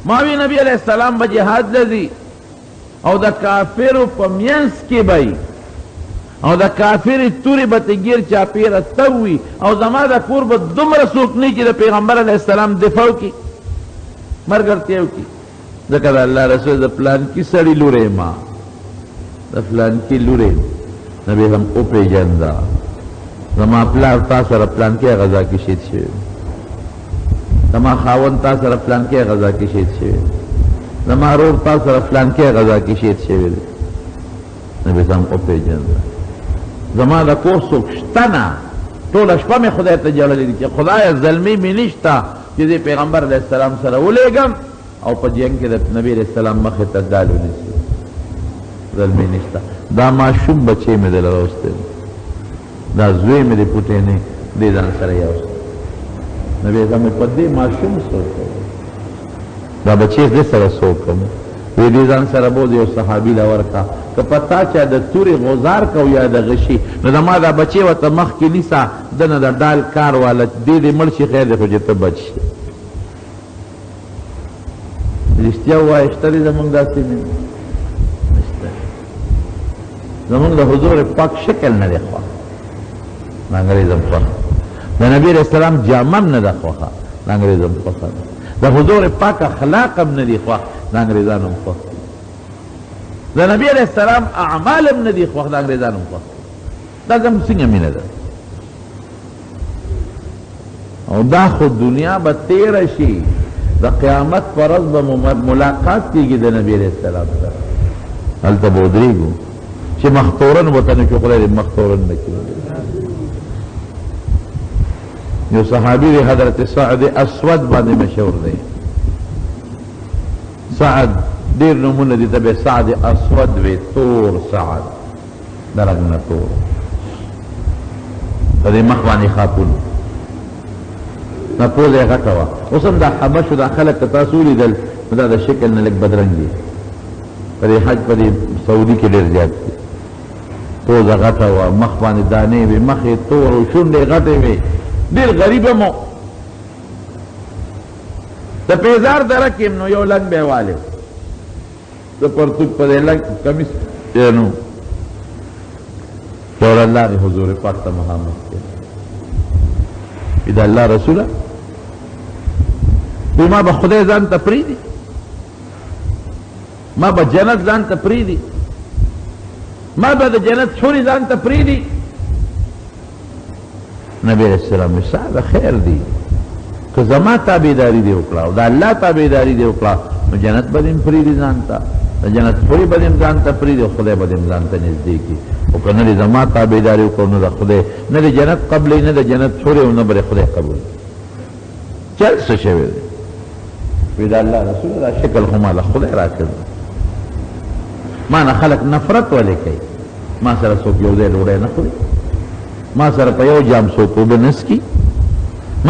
ما وی نبی علیه السلام به جهاد له ځي او د کافرو په منځ کې به او د کافرې تورې به ته ګیر چاپېره تو وي او زما د کور به دومره څوک نه چې د پیغمبر علیه السلام دفاع وکړي ملګرتیا وکړي ځکه د الله رسول د پلانکي سړي لوری ما د پلانکي لوری نبی هم وپېژنده زما پلار تا سره پلانکي غزا کې شهید شوی زما خاوند تا سره پلانکي غزا کې شهید شوی زما رور تا سره پلانکي غزا کې شهید شوی دی نبی هم وپېژنده زما د کور څوک شته نه ټوله شپه مې خدای ته ژړلې دي چې خدایه زلمي مې نشته چې دې پیغمبر علیه السلام سره ولېږم او په جنګ کې د نبی علیه السلام مخې ته ډال ونیسي زلمي نشته دا ماشوم بچی مې دله راوستی دا زوی مې د پوټینې دې ځان سره یوستی نبی اسلام په دې ماشوم سوچ دا بچی دې سره سوکم وی دې ځان سره بوځ یو صحابي له ورکړه که په تا چا د تورې غوزار کو یا د غشي نو زما دا بچی ورته مخکې نیسه دنه د ډال کار واله دې دې مړ شي خیر دی خو چې ته بچ شي رښتیا ووایه شته دی زمونږ داسې نشته زمونږ د حضور پاک شکل نه دی خوښ د انګریزم خوښ د نبي علیه السلام جامه هم نه ده خوښه د انګریزم خوښه ده د حضور پاک اخلاق هم نه دي خوښ د انګریزانو هم خوښ د نبی علیه السلام اعمال هم نه دي خوښ د انګریزانو هم خوښ دا زموږ څنګه مینه ده او دا خو دنیا به تیره شي د قیامت پر ورځ به ملاقات کېږي د نبی علیه السلام سره هلته به ودرېږو چې مختورن ورته نه کړي خدای دې مختورن نه کړي یو صحابي دی حضرت سعد اسود باندې مشهور دی سعد ډېر نومونه دي ته به سعد اسود وي تور سعد د رنګ نه تور په دې مخ باندې خاپون دا پوزه یې غټه وه اوس هم دا حبشو دا خلک که تاسو ولیدل نو دا د شکل نه لږ بدرنګ دي په دې حج په دې سعودي کې ډېر زیات دي پوزه غټه وه مخ باندې دانې وې مخ یې تور و شونډې غټې وې ډېر غریب هم د پیزار دره کې نو یو لنګ به یې والې د پرتوګ په دې لنګ کمیس نو یو ورځ لاغې حضور پاک ته مخامخ کړې وي د الله رسوله وی ما به خدای ځان ته پرېږدي ما به جنت ځان ته پرېږدي ما به د جنت حورې ځان ته پرېږدي نبی علیہ السلام صاحب خیر دی که زما تابعداري دې وکړه او د الله تابعداري دې وکړه نو جنت به دې هم پرېږدي ځان ته د جنت حورې به دې هم ځان ته پرېږدي او خدای به دې هم ځان ته نږدې کړي او که نه دې زما تابعداري وکړو نو د خدای نه د جنت قبلې نه د جنت حورې او نه به خدای قبول چل څه شوی دی وی د الله رسول دا شکل خو ما له خدای راکړ ما نه خلک نفرت ولې کوي ما سره څوک یو ځای ډوډۍ نه خوري ما سره په یو جام څوک اوبه نه څښي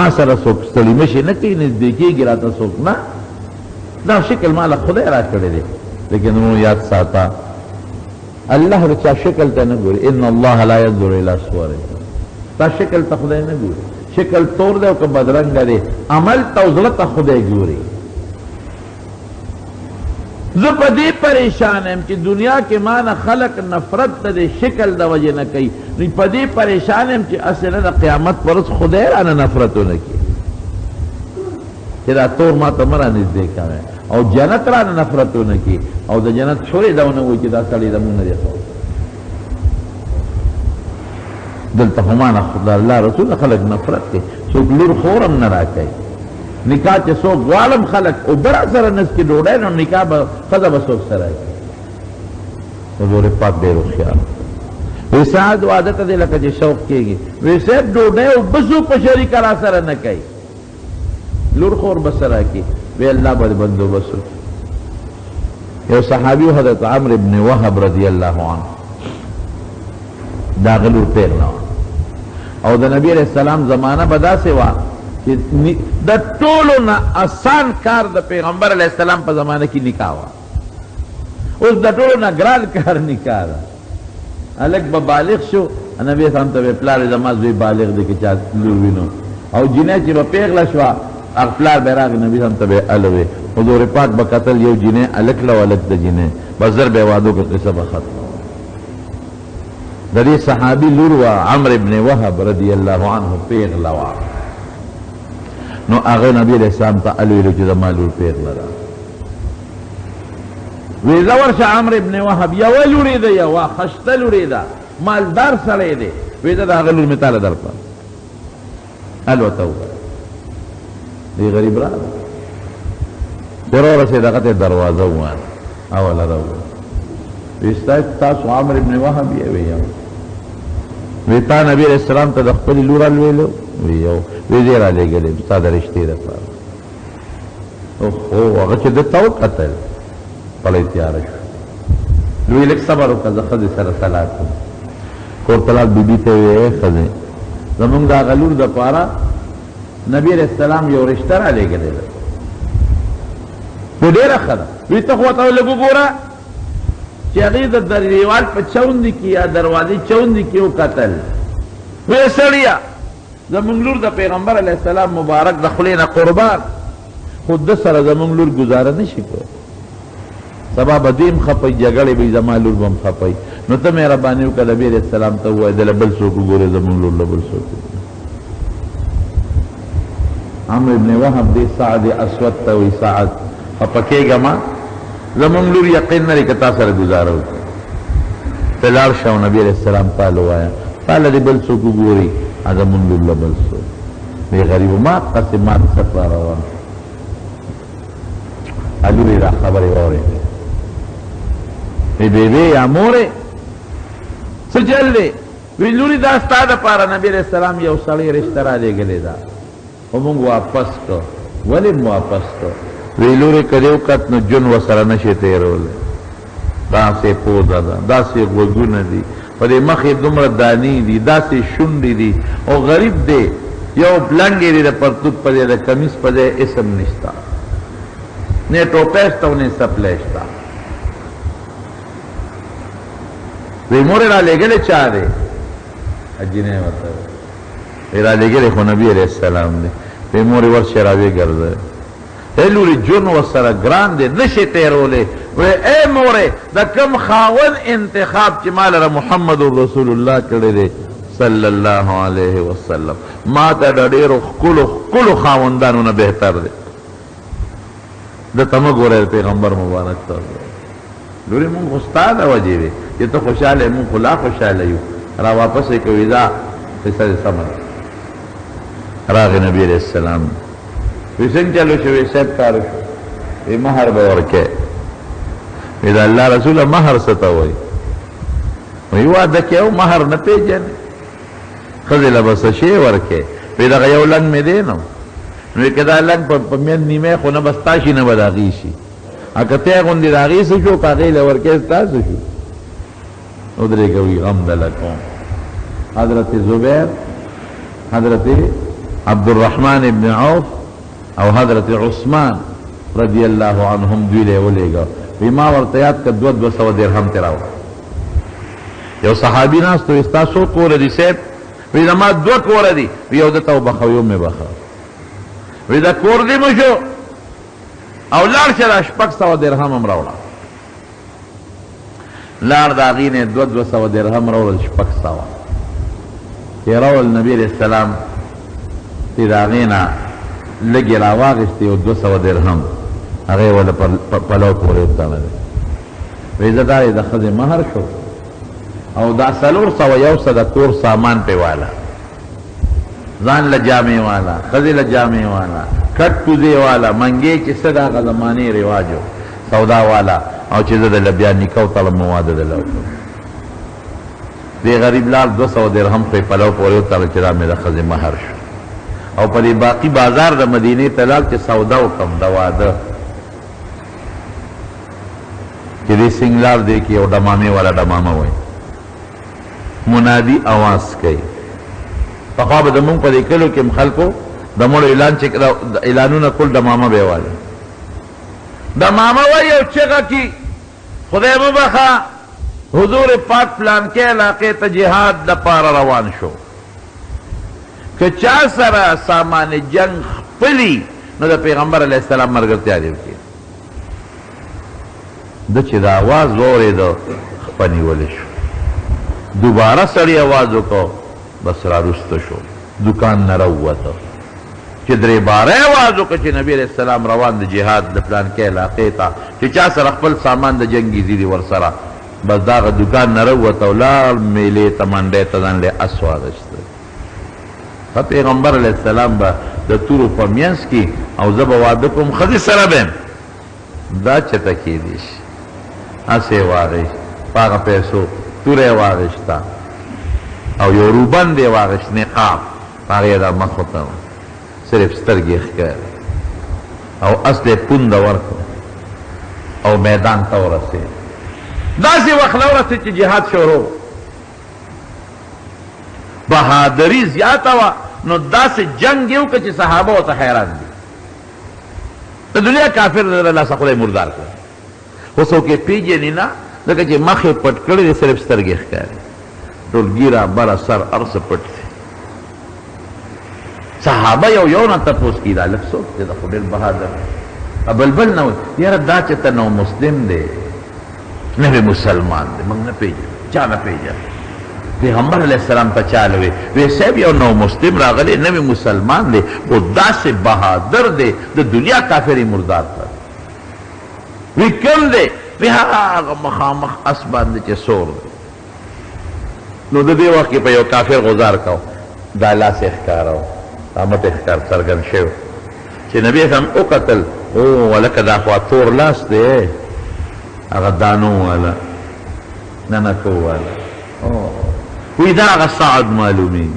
ما سره څوک ستړي مشي نه کوي نږدې کېږي راته څوک نه دا شکل ما له خدای راکړی دی لیکن نو یاد ساته الله د چا شکل ته نه ګوري ان الله لا ينظر الى صورکم تا شکل ته خدای نه ګوري شکل تور دی او که بدرنګه دی عمل ته او زړه ته خدای ګوري زه په دې پریشان یم چې دنیا کې ما نه خلق نفرت د دې شکل د وجې نه کوي، نو په دې پریشان یم چې اصله د قیامت پر ورځ خدای رانه نفرت ونه کړي چې دا تور ما ته مه رانږدې کوی او جنت رانه نفرت ونه کړي او د جنت شورې دا ونه وایي چې دا سړی زمونږ نه دی ښه. دلته خو ما نه د الله رسول خلق نفرت کوي، څوک لور خور هم نه راکوي. نکاح چې څوک غواړم خلق او برا سره نسکي ډوډۍ نو نکاح به ښځه به څوک سره کوي. حضور پاک ډېر هوښیار وی سعد واده ته دی لکه چې شوق کېږي، وی صاحب ډوډۍ او به څوک په شریکه را سره نه کوي، لور خور به سره کوي. وی الله به بندوبست وکړي. یو صحابي حضرت عمرو بن وهب رضی الله عنه د هغه لور پیغله وه او د نبي علیه السلام زمانه به داسې وه چې د ټولو نه آسان کار د پیغمبر علیه السلام په زمانه کې نکاح وه. اوس د ټولو نه ګران کار نکاح ده. هلک به بالغ شو، نبي اسلام ته به پلار زما زوی بالغ دی که چا لور وینو، او جینۍ چې به پیغله شوه هغه پلار به راغی نبي اسلام ته به الوې. حضور پاک به کتل یو جینۍ هلک له هلک د جینۍ بس زر به وادو که قصه به ختمه. د دې صحابي لور وه عمرو بن وهب رضی الله عنه پیغله وه. نو هغه نبی علیہ السلام ته الویلو چې زما لور پیغله ده. وی زه ورشه عمرو بن وهب یوه لورې ده، یوه خشته لورې ده، مالدار سړی دی. وی زه د هغه لور مې تاله درکړه. الوته وویل دی غریب راغی چې راورسېد هغه ته یې دروازه ووهله اوله راوویل وی تاسو عمرو بن وهب یې؟ وی یو. وی تا نبی علیہ السلام ته د خپلې لور الویلو؟ وی یو. وی زه یې رالېږلی ستا د رشتې دپاره. اوهو هغه چې ده ته وکتل پلی تیاره شو. وی لږ صبر وکړه زه ښځې سره صلاح کوم. کور ته لاړ بیبي ته یې وی ښځې زمونږ د هغه لور دپاره نبی علیہ السلام یو رشته رالېږلی ده، وی ډېره ښه ده. وی ته خو ورته لږ وګوره چې هغې د دیوال په چوندې کې یا دروازې چوندې کې وکتل. وی سړیه زمونږ لور د پیغمبر علیه السلام مبارک د خولې نه قربان، خو ده سره زمونږ لور ګزاره نه شي کولی. سبا به دوی هم خفئ، جګړې به زما لور به هم خفئ. نو ته مهرباني وکړه نبي علیه السلام ته ووایه دله بل څوک وګورې، زمونږ لور له بل څوک وګورې. عمرو بن وهب دې سعد اسود ته وایي سعد خفه کېږه ما، زمونږ لور یقین نه لري که تا سره ګزاره وکړي. ته لاړ شه او نبي علیه السلام تاله ووایه تاله دې بل څوک وګوري، زمونږ لور له بل څوک. دی غریبو ما قسې مات څټ را روان لورې را خبرې واورېدې. وی بیبی یا مورې څه چل دی؟ وی لورې دا ستا دپاره نبي علیه السلام یو سړی رشته رالېږلې ده خو موږ واپس کړو. ولې م واپس کړو؟ وی لورې که دې وکت نو جون ورسره نشي تېرولی. داسې پوزه ده، داسې غوږونه دي، په دې مخ یې دومره دانې دي، داسې شونډې دي او غریب دی، یو پلنګې دی د پرتوب په ځای د کمیس په ځای اسم نشته، نه ټوپی شته او نه سپلی شته. وی مورې رالېږلی چا دی؟ جینۍ ورته وی رالېږلی خو نبي علیه السلام دی. وی مورې ورشې راویې ای لورې جون ورسره ګران دی نشي تېرولی. وی ای مورې د کوم خاوند انتخاب چې ما لره محمد رسول الله کړی دی صلی الله علیه وسلم، ما ته د ډېرو ښکلو خاوندانو نه بهتر دی. دته مه ګورئ پیغمبر مبارک ته لورې مونږ خو ستا د وجې وې چې ته خوشحاله یې، مونږ خو لا خوشحاله یو. را واپس یې کوي دا قصه دې سمه ده. راغی نبي علیه السلام وی څنګه چلو شو؟ وی صاحب کار شو. وی مهر به ورکې. وی د الله رسوله مهر څه ته وایي؟ وی واده کې او مهر نه پېژنې، ښځې له به څه شی ورکې. وی دغه یو لنګ مې دی نو وی که دا لنګ په میند نیمې خو نه به ستا شي نه به د هغې شي، که تی غوندې د هغې څه شو که هغې له ورکې ستا څه شو؟ ودرېږه وی غم دله کوم. حضرت زبیر، حضرت عبدالرحمن ابن عوف او حضرت عثمان رضی الله عنهم دوی له ولېږه. وی ما ورته یاد کړه 200 درهم ترې راوړه. یو صحابي ناست وی ستا څو کوره دي صاحب؟ وی زما 2 کوره دي. وی یو دته وبخه یو مې بخه. وی دا کور دې مو شو او لاړ شه دا 600 درهم هم راوړه. لار دا غینه 200 درهم راول شپږ سوه چې راول نبی علیہ السلام چې دا غینه لږې راواغېستې او 200 درهم هغې وله پلو پورې وتړلی وایي زه دا یې د ښځې مهر شو او دا 400 د کور سامان پې والا ځان له جامې والا ښځې له جامې والا کټ کوزې والا منګې چې څه د هغه زمانې رواج و سودا والا او چې زه دله بیا نکاح وتړم نو واده دله وکړم دې غریب لار 200 درهم پې پلو پورې وتړل چې دا مې د ښځې مهر شو او په دې باقي بازار د مدینې ته لاړ چې سودا وکړم د واده چې دې سنګلار دی کې یو ډمامې والا ډمامه وایي منادي اواز کوي پخوا به زمونږ په دې کلو کې هم خلکو د مړو اعلان چې اعلانونه کول ډمامه به یې وایي ډمامه وایي او چغه کي خدای مبخه حضور پاک پلانکې علاقې ته جهاد دپاره روان شو که چا سره سامان جنگ خپلی نو د پیغمبر علیه السلام ملګرتیا دې وکړي ده چې د آواز واورېده خپه نیولی شو دوباره سړی آواز وکړو بس رارسته شو دکان نه راووته چې درې باره آواز وکړه چې نبی علیه السلام روان د جهاد د پلانکې علاقې ته چې چا سره خپل سامان د جنګي زیري ورسره بس دا هغه دکان نه راووته او لاړ میلې ته منډې ته ځان لی اس واغېسته پیغمبر علیه السلام به د تورو په منځ کې او زه به واده کوم ښځې سره به یم دا چته کېدی شي هسې یې واغېست په هغه پیسو توره یې واغېسته او یو روبند یې واغېست نقاب په هغې دا مخ ورته صرف سترګې ښکاري او اس دې پونده ورکړه او میدان ته ورسېد داسې وخت له ورسېد چې جهاد شروع بهادري زیاته وه نو داسې جنګ یې وکړه چې صحابه ورته حیران دي د دنیا کافر د لاسه خدای مردار کړه اوس څوک یې پېژني نه ځکه چې مخ یې پټ کړی دی صرف سترګې ښکاري ټول ګیره بره سر هر څه پټ دی صحابه یو نه تپوس کړي دا لږ څوک دی دا خو ډېر بهادر بلبل نه وایي یاره دا چې ته نو مسلم دی نوی مسلمان دی موږ نه پېژنو چا نه پېژنو پیغمبر علیہ السلام ته چاله وی وی صاحب یو نو مسلم راغلی نوی مسلمان دی خو داسې بهادر دی د دنیا کافرې مردار ته وی کوم دی وی هغه مخامخ اس باندې چې سور دی نو د دې وخت کې په یو کافر غزار کو دا لاس یې ښکاره و دا مټ یې ښکار څرګند شوی چې نبي اسلام وکتل او ولکه دا خوا تور لاس دی هغه دانو والا ننکو والا وی دا هغه سعد معلومي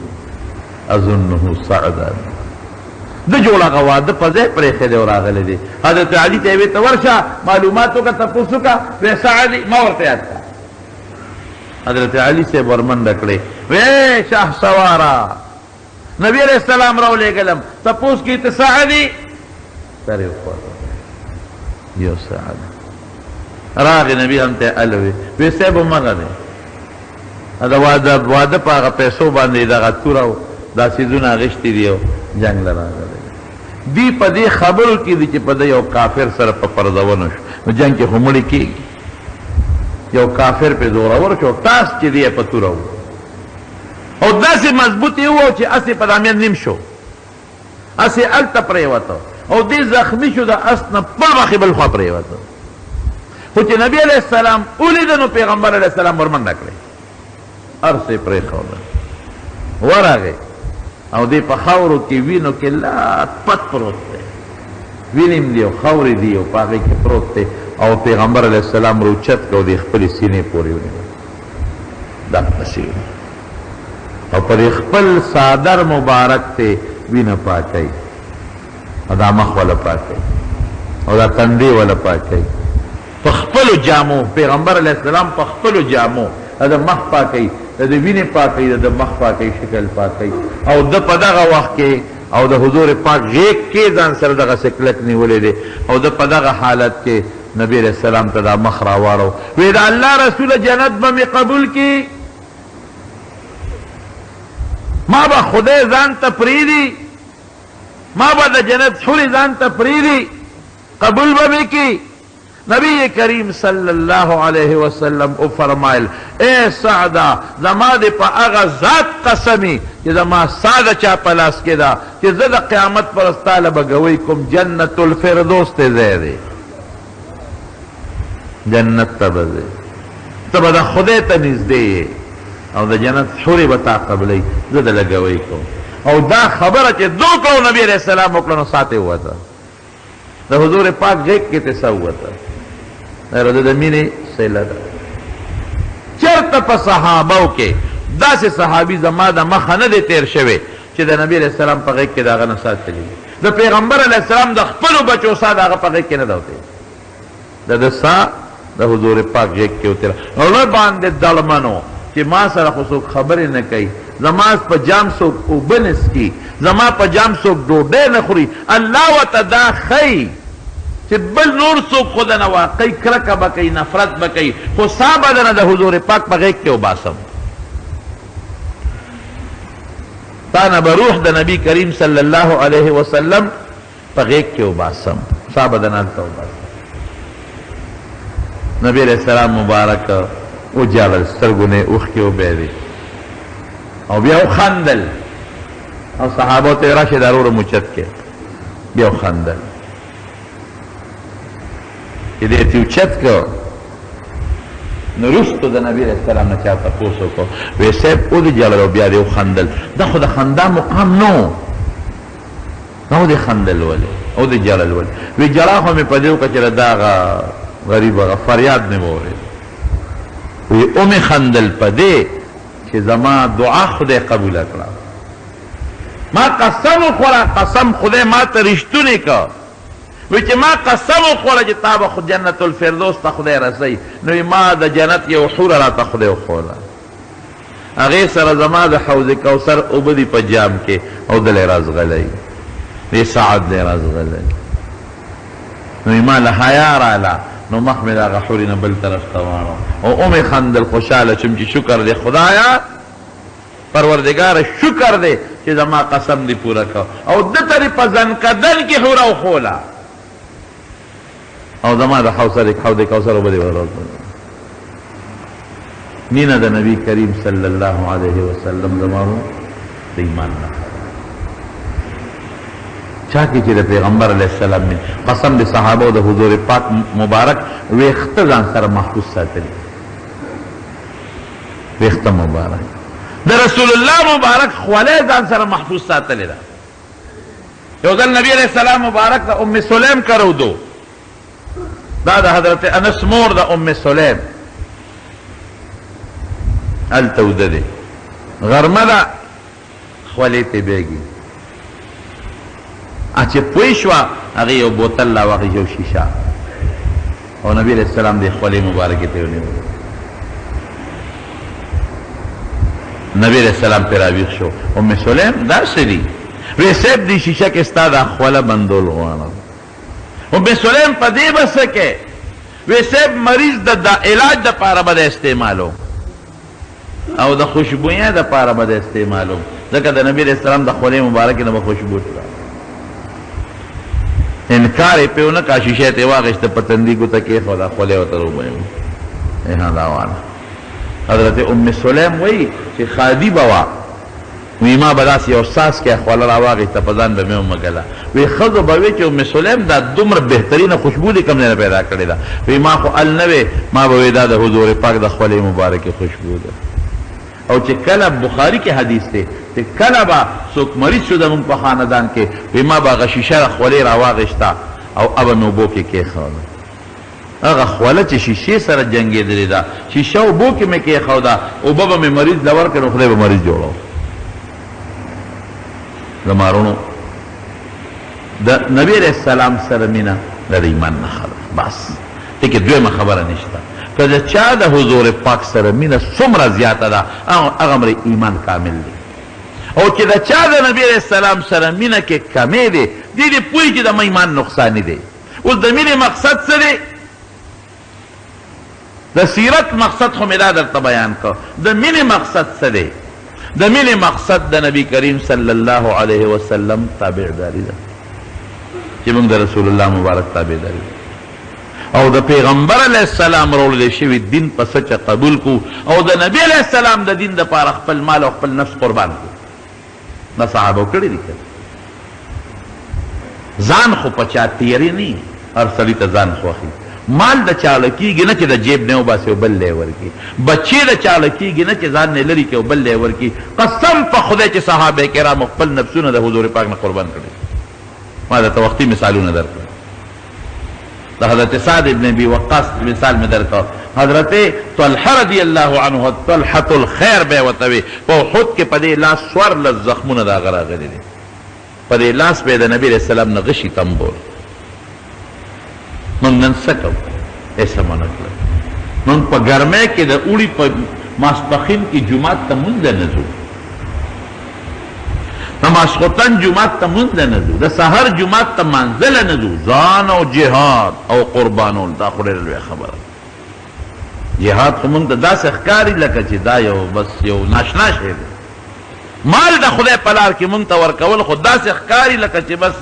اظنه سعدا د جوړ هغه واده په ځای پرېښی دی او راغلی دی حضرت علي ته یې ویې ته ورشه معلومات وکړه تپوس وکړه وی سعد ما ورته یاد کړه حضرت علي صاحب ورمنډه کړې وی شاه سواره نبی علیہ السلام راولېږلم تپوس کړي ته سعد سر یې وخوځوه یو سعد راغې نبي هم ته هله وی صاحب همغه دی دا واده په هغه پیسو باندې دغه توره او دا څیزونه اخېستي دي او جنګ له راغلی دی په دې خبرو کې دي چې په ده یو کافر سره په پرځونه شو نو جنګ کې خو مړې کېږي یو کافر پې زورور شو تاس چې دی په توره و او داسې مضبوط یې و چې اس یې په دامیان نیم شو اس یې هلته پرېوته او دې زخمي شو د اس نه په مخې بل خوا پرېوته خو چې نبي علیه السلام ولیده نو پیغمبر علیه السلام ورمنډه کړې هر څه یې پرېښوده ورغې او دې په خاورو کې وینو کې لات پت پروت دی وینې دي او خاورې دي او په هغې کې پروت دی او پیغمبر علیه السلام روچت کړه او د خپلې سینې پورې ونیو دا پسې او پر خپل صادر مبارک ته وینه پاکوي او دا مخ وله پاکوي او دا تندې وله پاکوي په خپلو جامو پیغمبر علیه السلام په خپلو جامو د مخ پاکوي د وینې پاکوي د مخ پاکوي شکل پاکوي او د په دغه وخت کې او د حضور پاک غیږ کې ځان سره دغه سکلک نیولی دی او د په دغه حالت کې نبی علیہ السلام ته دا مخ راواړو وی د الله رسول جنت به مې قبول کی ما به خدای ځان ته پرېږدي ما به د جنت حورې ځان ته پرېږدي قبول به مې کی نبی کریم صلی اللہ علیہ وسلم او فرمائل اے سعدہ زما دے پا اغا ذات قسمی کہ زما سادہ چا پلاس کے دا کہ زد قیامت پر استالا بگوئی کم جنت الفردوس تے زیدے جنت تبزے تب دا خودے تا نزدے او دا جنت حوری بتا قبلی زد لگوئی کم او دا خبر چے دو کرو نبی علیہ السلام اکلنو ساتے ہوا تھا دا حضور پاک غیق کے تسا ہوا تھا رضا دا مینی سیلہ دا چرت پا صحاباو کے دا سے صحابی زما دا مخا ندے تیر شوے چی دا نبی علیہ السلام پا غیق کے دا غا نسات چلی دا پیغمبر علیہ السلام دا خپلو بچو سا دا غا پا غیق کے ندا ہوتے دا دا سا دا حضور پاک غیق کے ہوتے رہا اور باندے دلمنو چی ما سر خسوک خبری نکئی زما پا جام سوک اوبنس کی زما پا جام سوک ڈوڈے نخوری اللہ و تدا خی چی بل نور سوک خودنا واقعی کرکا بکی نفرت بکی خو سابدنا دا حضور پاک پا غیق کے اوباسم تانا بروح دا نبی کریم صلی اللہ علیہ وسلم پا غیق کے اوباسم سابدنا دا اوباسم نبی علیہ السلام مبارک او جالل سترگونے اوخ کے اوبیدی او بیاو خندل او صحابو تیرا شدارور مچت کے بیاو خندل کہ دیتی اچت کو نرستو دا نبی علیہ السلام نا چاہتا پوسو کو ویسیب او دی جلالو بیادی او خندل دا خود خندان مقام نو او دی خندل ولی او دی جلال ولی وی جلاخو میں پدیو کچر داغا غریب آغا فریاد نمورے وی او میں خندل پدے کہ زما دعا خودے قبول اکڑا ما قسم خورا قسم خودے ما ترشتونے کا ویچے ما قسم خورا جتاب خود جنت الفردوس تا خودے رسی نوی ما دا جنت یو حور را تا خودے خورا اغیر سر زما دا حوض کوثر اوبدی پا جام کے او دل راز غلی وی سعد دل راز غلی نوی ما لحیا رالا نو محمد آغا حوری نبل طرف توانو او ام خندل خوشحال چمچی شکر دے خدایا پروردگار شکر دے چی زما قسم دی پورا کھو او دتری پا زنکدن کی حورا و خولا او زما دا حوصر ایک حوض کوثر و بدی ورد مینا دا نبی کریم صلی اللہ علیہ وسلم زمانو دا ایمان نخوا چاکی چی دا پیغمبر علیہ السلام میں قسم دا صحابہ دا حضور پاک مبارک ویخت زان سر محفوظ ساتلی ویخت مبارک دا رسول اللہ مبارک خوالی زان سر محفوظ ساتلی دا یو دل نبی علیہ السلام مبارک دا ام سلیم کرو دو دا حضرت انس مور دا ام سلیم التو دے غرمہ دا خوالی تے بیگی اچھے پویشوا اگه یو بوتل لا واقعی جو شیشا او نبی علیہ السلام دی خوالی مبارکی تیونی نبی علیہ السلام پر آویخ شو ام سلیم دا سری ویسیب دی شیشا کستا دا خوالا بندول غوانا ام سلیم پا دی بسکے ویسیب مریض دا علاج دا پارا بدا استعمالو او دا خوشبویاں دا پارا بدا استعمالو دکا دا نبی علیہ السلام دا خوالی مبارکی نبا خوشبو شلا انکار پیو نکا شیشے تیواغشت پتندی کو تکی خدا خولے و ترو بیم ایہاں داوانا حضرت ام سلیم وی چی خادی بوا ویما بدا سی احساس کیا خوالا راواغشت پزان بمی مگلا وی خضو بوی چی ام سلیم دا دمر بہترین خوشبو دی کم نینا پیدا کردی دا وی ما خو النوی ما بوی دا دا حضور پاک دا خولے مبارک خوشبو دا او چی کلب بخاری کے حدیث تے تی کلبا سوک مریض شده من پا خاندان کے ویما با غشیشه را خولی راواغشتا او اب نوبو کے خوانا اگا خولا چی شیشه سر جنگی دلی دا شیشه و بو کے میں کے خوادا او بابا میں مریض لور کے نخلے با مریض جوڑا زمارونو دا نبی علیہ السلام سر مینا دا ایمان نخلا بس تیکی دوی خبر نشتا کہ چا دا حضور پاک سر مینا سمرا زیادہ دا اغمر ایمان کامل دی او چې دا چا دا نبی علیہ السلام سر مینا کے کمی دی دی پوئی که دا ما ایمان نقصانی دی اس دا میری مقصد سر دی دا سیرت مقصد خو میرا در تبیان کا دا میری مقصد سر دی دا میری مقصد دا نبی کریم صلی اللہ علیہ وسلم تابع داری دا چی منگ دا رسول اللہ مبارک تابع داری دا او د پیغمبر علیہ السلام راوړل شوی دین په سچه قبول کو او د نبی علیہ السلام د دین دپاره خپل مال او خپل نفس قربان کو. دا صحابه کړي دي. ځان خو په چا تیری نه، هر سړي ته ځان خوښي. مال د چاله کېږي نه چې د جیب نه وباسي او بل لی ورکړي. بچې د چاله کېږي نه چې ځان نه لرې کړي او بل لی ورکړي. قسم په خدای چې صحابه کرامو خپل نفسونه د حضور پاک نه قربان کړي. ما درته وختي مثالونه درکړل. د حضرت سعد ابن ابي وقاص مثال مې درکړ. حضرت طلحه رضی الله عنه طلحة الخیر به ورته وي، په احد کې په دې لاس څوارلس زخمونه د هغه راغلي دي. په دې لاس به د نبي علیه السلام نه غشي تمبول. موږ نن څه کوو؟ ایسه ونه کړل. موږ په ګرمۍ کې د اوړي په ماسپښین کې جومات ته مونځ نه ځو، د ماسخوتن جومات ته مونځ نه ځو، د سحر جومات ته منزله نه ځو. ځان او جهاد او قربانول دا خو ډېره لویه خبره. جهاد خو مونږ ته داسې ښکاري لکه چې دا یو بس یو ناشنا شی دی. مال د خدای په لار کې مونږ ته ورکول خو داسې ښکاري لکه چې بس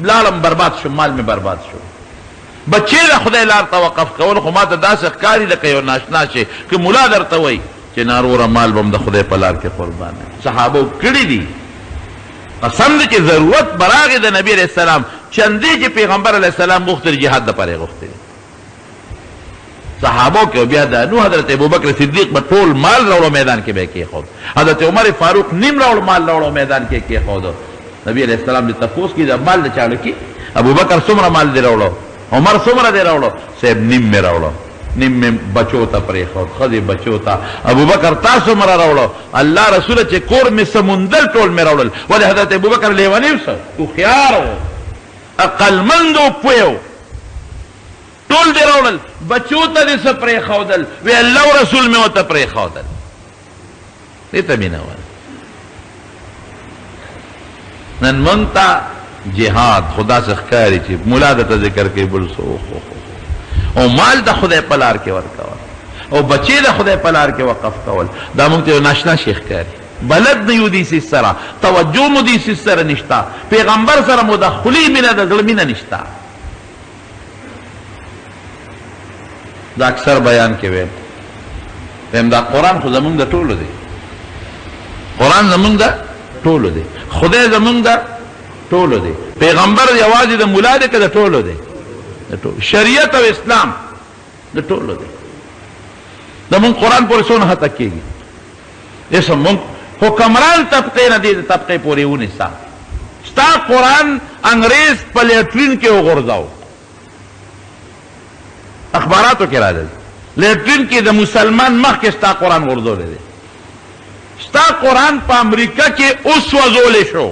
لاړم برباد شو، مال مې برباد شو. بچې د خدای لار ته وقف کول خو ما ته داسې ښکاري لکه یو ناشنا شی که ملا درته وایي چې ناروره مال به م د خدای په لار کې قربان دی. صحابو کړي دي. قسم دی چې ضرورت براغې د نبي علیه السلام چندې چې پیغمبر علیه السلام غوښتل جهاد دپاره یې غوښتل صحابو کې. بیا د نو حضرت ابوبکر صدیق به ټول مال راوړو میدان کې به یې کېښود. حضرت عمر فاروق نیم راوړ مال راوړو میدان کې یې کېښود. نبي علیه السلام دې تپوس کړي د مال د چاړه کې ابوبکر څومره مال دې راوړو، عمر څومره دې راوړو؟ صاحب نیم مې راوړو، نیم مې بچو ته پرېښود، ښځې بچو ته. ابوبکر تا څومره راوړو؟ الله رسوله چې کور مې سمندر ټول مې راوړل. ولې حضرت ابوبکر لیونی و، هوښیار و، عقلمند و، پوه و. ټول دې راوړل، بچو ته دې څه پرېښودل؟ وی الله او رسول مې ورته پرېښودل. دې ته مینه وایي. نن مونږ ته جهاد خدا سے ښکاري چې ملا درته ذکر کوي بل څه او مال د خدای په لار کې ورکول او بچې د خدای په لار کې وقف کول دا موږ ته یو ناشنا شی ښکاري. بلد نه یو دې څیز سره، توجه مو دې څیز سره نشته، پیغمبر سره مو د خولې مینه د زړه مینه نشته. دا اکثر بیان کې ویم دا قرآن خو زمونږ د ټولو دی. قرآن زمونږ د ټولو دی، خدای زمونږ د ټولو دی، پیغمبر یوازې د ملا دی که د ټولو دی؟ شریعت او اسلام د ټولو دی. زمونږ قرآن پورې څونه حته کېږي؟ اسم مونږ حکمران طبقې نه دې طبقې پورې ونیسه. ستا قرآن انګریز په لیټرین کې وغورځاو. اخباراتو کې راځي لیټرین کې د مسلمان مخ کې ستا قرآن غورځولی دی. ستا قرآن په امریکا کې اوس وځولی شو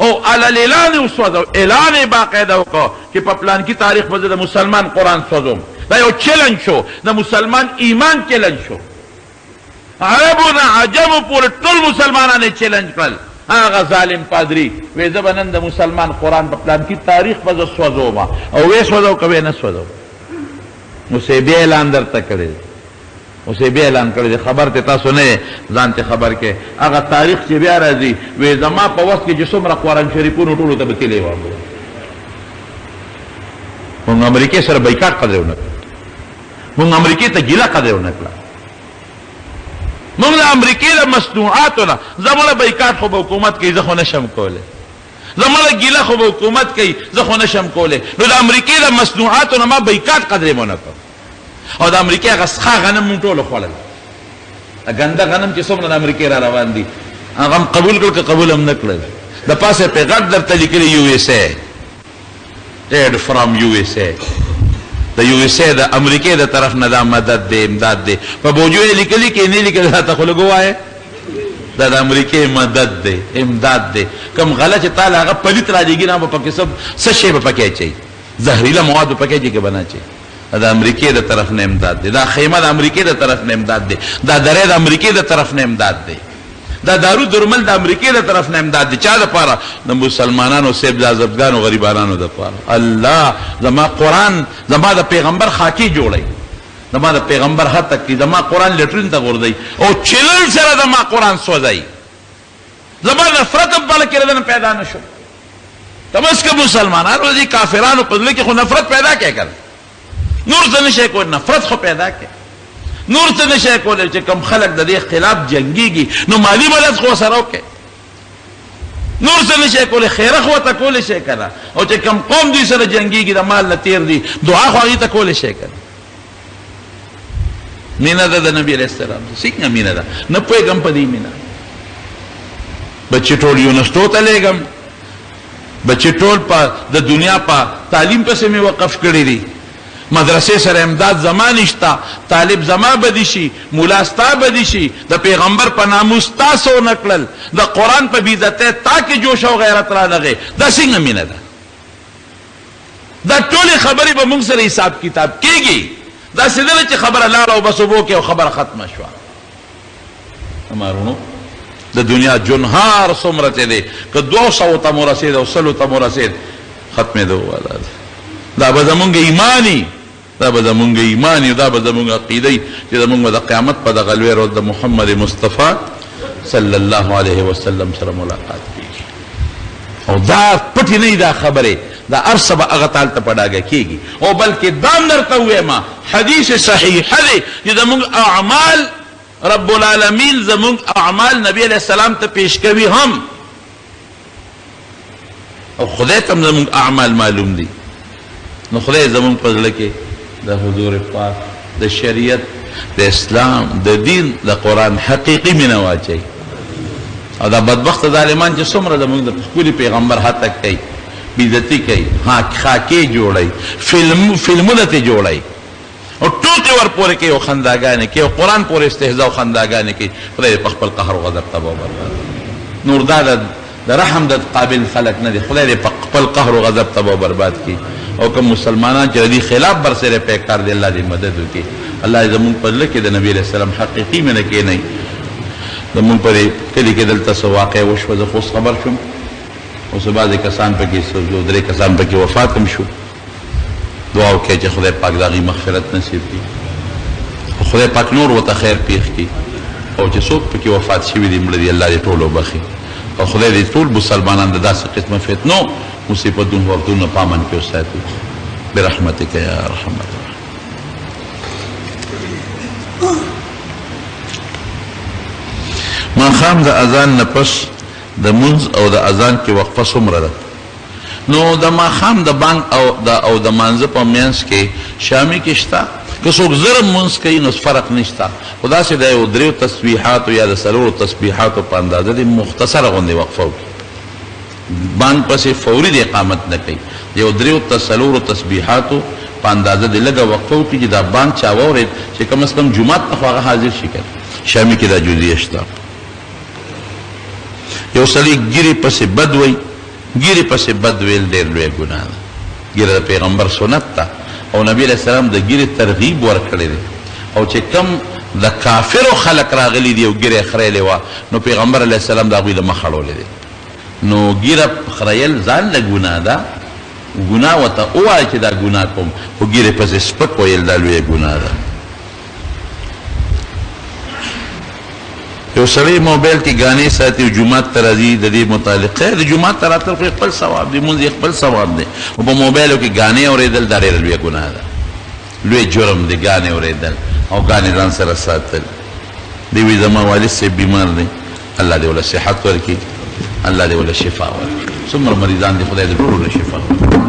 او علل اعلان وسوځو، اعلان یې باقاعده وکړو چې په پلانکي تاریخ به زه د مسلمان قرآن سوځوم. دا یو چیلنج شو، د مسلمان ایمان چیلنج شو. عربو نه عجمو پورې ټول مسلمانان یې چیلنج کړل. هغه ظالم پادري وی زه به نن د مسلمان قرآن په پلانکي تاریخ به زه سوځوم او ویې سوځو که ویې نه سوځو. اوس یې بیا اعلان درته کړی، اوس یې بیا اعلان کړی دی. خبر ته تاسو نه ځان ته خبر کې هغه تاریخ چې بیا راځي وی زما په وخت کې چې څومره قرآن شریفونو ټولو ته به تیلې واغلو. مونږ امریکې سره بایکاټ قدرې ونه کړه، مونږ امریکې ته ګیله قدرې ونه کړه. مونږ د امریکې د مصنوعاتو نه زموږ بایکاټ خو به حکومت کوي، زه خو نشم کولی. زموږ ګیله خو به حکومت کوي، زه خو نشم کولی. نو د امریکې د مصنوعاتو نه ما بایکاټ قدرې ونه کړ. او د امریکې هغه څخه غنم مونږ ټولو خوړل. ګنده غنم چې څومره د امریکې را روان دي هغه هم قبول کړل که قبول هم نه کړل. د پاسه پې غټ درته لیکلي یو ایس ای ایډ فرام یو ایس ای. د یو ایس ای د امریکې د طرف نه دا مدد دی، امداد دی. په بوجو یې لیکلي که یې نه لیکلي راته خو لږ ووایه دا د امریکې مدد دی، امداد دی. کوم غله چې تا له هغه پلیت راجېږي نه به پکې څه شی به پکې اچوي، زهریله مواد به پکې اچوي که به نه اچوي. دا امریکې د طرف نه امداد دی، دا خیمه د امریکې د طرف نه امداد دی، دا درې د امریکې د طرف نه امداد دی، دا دارو درمل د امریکې د طرف نه امداد دی. چا دپاره؟ د مسلمانانو سیب جاذبګانو غریبانانو دپاره. الله زما قرآن زما د پیغمبر خاکی جوړی، زما د پیغمبر حتی کی، زما قرآن لیټرین ته غورځوي او چلل سره زما قرآن سوځوي. زما نفرت هم بله کې ردنه پیدا نه شو. کم از کم مسلمانانو دي کافرانو په زړه کې خو نفرت پیدا کړه. نور څه نشي کولای، نفرت خو پیدا کړي. نور څه نشي کولای چې کوم خلک د دې خلاف جنګيږي نو مالی مدد خو سره وکړي. نور څه نشي کولای، خیره خو ته کولای شي کنه. او چې کوم قوم دې سره جنګيږي د مال نه تیر دي، دعا خو هغه ته کولای شي کنه. مینا د نبی علیہ السلام څنګه مینا ده نه پوهېږم په دې مینا. بچی ټول یونیورسټو ته لېږم، بچی ټول په د دنیا په تعلیم پسې مې وقف کړي دي. مدرسې سره امداد زما نشته، طالب زما بدي شي، مولا ستا بدي شي، د پیغمبر په ناموس تاسو نکړل، د قرآن په بیزته تا کې جوش او غیرت را لغې. دا څنګه مینه ده؟ دا ټولې خبرې به موږ سره حساب کتاب کېږي. دا څه ده چې خبره لاړه او بس اوبو کې او خبره ختمه شوه. امارونو د دنیا جنهار څومره ته دی، که 200 ته مو رسېد او 100 ته مو رسېد ختمېدو والا ده. دا به زمونږ ایمانی، دا به زمونږ ایمانی، دا به زمونږ عقیدی چې زمونږ به د قیامت په دغه لوی ورځ د محمد مصطفی صلی الله علیه وسلم سره ملاقات کېږي. او دا پټې نه دا خبرې، دا هر څه به هغه تعالی ته په ډاګه کېږي. او بلکې دا هم درته ووایم حدیث صحیحه دی چې زمونږ اعمال رب العالمین زمونږ اعمال نبی علیہ السلام ته پیش کوي هم، او خدای ته هم زمونږ اعمال معلوم دي. نو خدای زمون په زړه کې د حضور پاک، د شریعت، د اسلام، د دین، د قرآن حقیقي مینه واچوي. او دا بدبخت ظالمان چې څومره زمونږ د ښکلي پیغمبر هتک کوي، بېعزتي کوي، خاکې جوړوي، فلمونه ترې جوړوي او ټوکې ورپورې کوي او خنداګانې کوي او قرآن پورې استهزا او خنداګانې کوي. خدای دې په خپل قهر او غضب تباه وبرباد. نور دا د رحم د قابل خلق نه دي. خدای دې په خپل قهر او غضب تباه وبرباد کړي. او کوم مسلمانان چې دې خلاف برسره پیکار دي، الله دې مدد وکړي. الله دې زموږ په زړه کې د نبی علیہ السلام حقیقي مینه کښېنوي. زموږ په کلي کې دلته څه واقع وشوه، زه خو خبر شوم. اوس بعضې کسان پکې 2-3 کسان پکې وفات هم شو. دعا وکړئ چې خدای پاک د هغوی مغفرت نصیب کړي، خدای پاک نور ورته خیر پېښ کړي. او چې څوک پکې وفات شوي دي مړه دي، الله دې ټول وبخي. او خدای دې ټول مسلمانان د داسې قسمه فتنو مصیبتونو وختونو په امن کې وساتي برحمتک یا ارحم الراحمین. ماښام د اذان نه پس د مونځ او د اذان کې وقفه څومره ده؟ نو د ماښام د بانک او د مانځه په منځ کې شامي کې شته. که څوک زر مونځ کوي نو فرق نشته، خو داسې د یو 3 تسبیحاتو یا د 4 تسبیحاتو په اندازه د مختصره غوندې وقفه وکړي. بانک پسې فوري د اقامت نه کوي، یو 3 ته 4 تسبیحاتو په اندازه د لږه وقفه وکړي چې دا بانک چا واورېد چې کم از کم جومات ته خو هغه حاضر شي کنه. شامي کې دا جزیه شته. یو سړی ګیرې پسې بد وی، ګیرې پسې بد ویل ډېر لوی ګناه ده. ګیره د پیغمبر سنت ده او نبی علیہ السلام د ګیرې ترغیب ورکړی دی. او چې کم د کافرو خلق راغلی دی او ګیره خریلې وه نو پیغمبر علیہ السلام د هغوی له مخ اړولی دی. نو ګیره خریل ځان له ګناه ده، ګناه ورته ووایه چې دا ګناه کوم، خو ګیرې پسې سپک ویل دا لویه ګناه ده. یو سړی موبایل کې غانې ساتي او جومات ته راځي، د دې متعلق خیر د جومات ته راتل خو خپل ثواب دی، مونځ خپل ثواب دی. او په موبایلو کې غانې اورېدل دا ډېره لویه ګناه ده، لوی جرم دی غانې اورېدل او غانې ځان سره ساتل. دی وی زما والد صاحب بیمار دی، الله دې وله صحت ورکړي، الله دې وله شفا ورکړي. څومره مریضان دي، خدای دې ټولو له شفا ورکړي.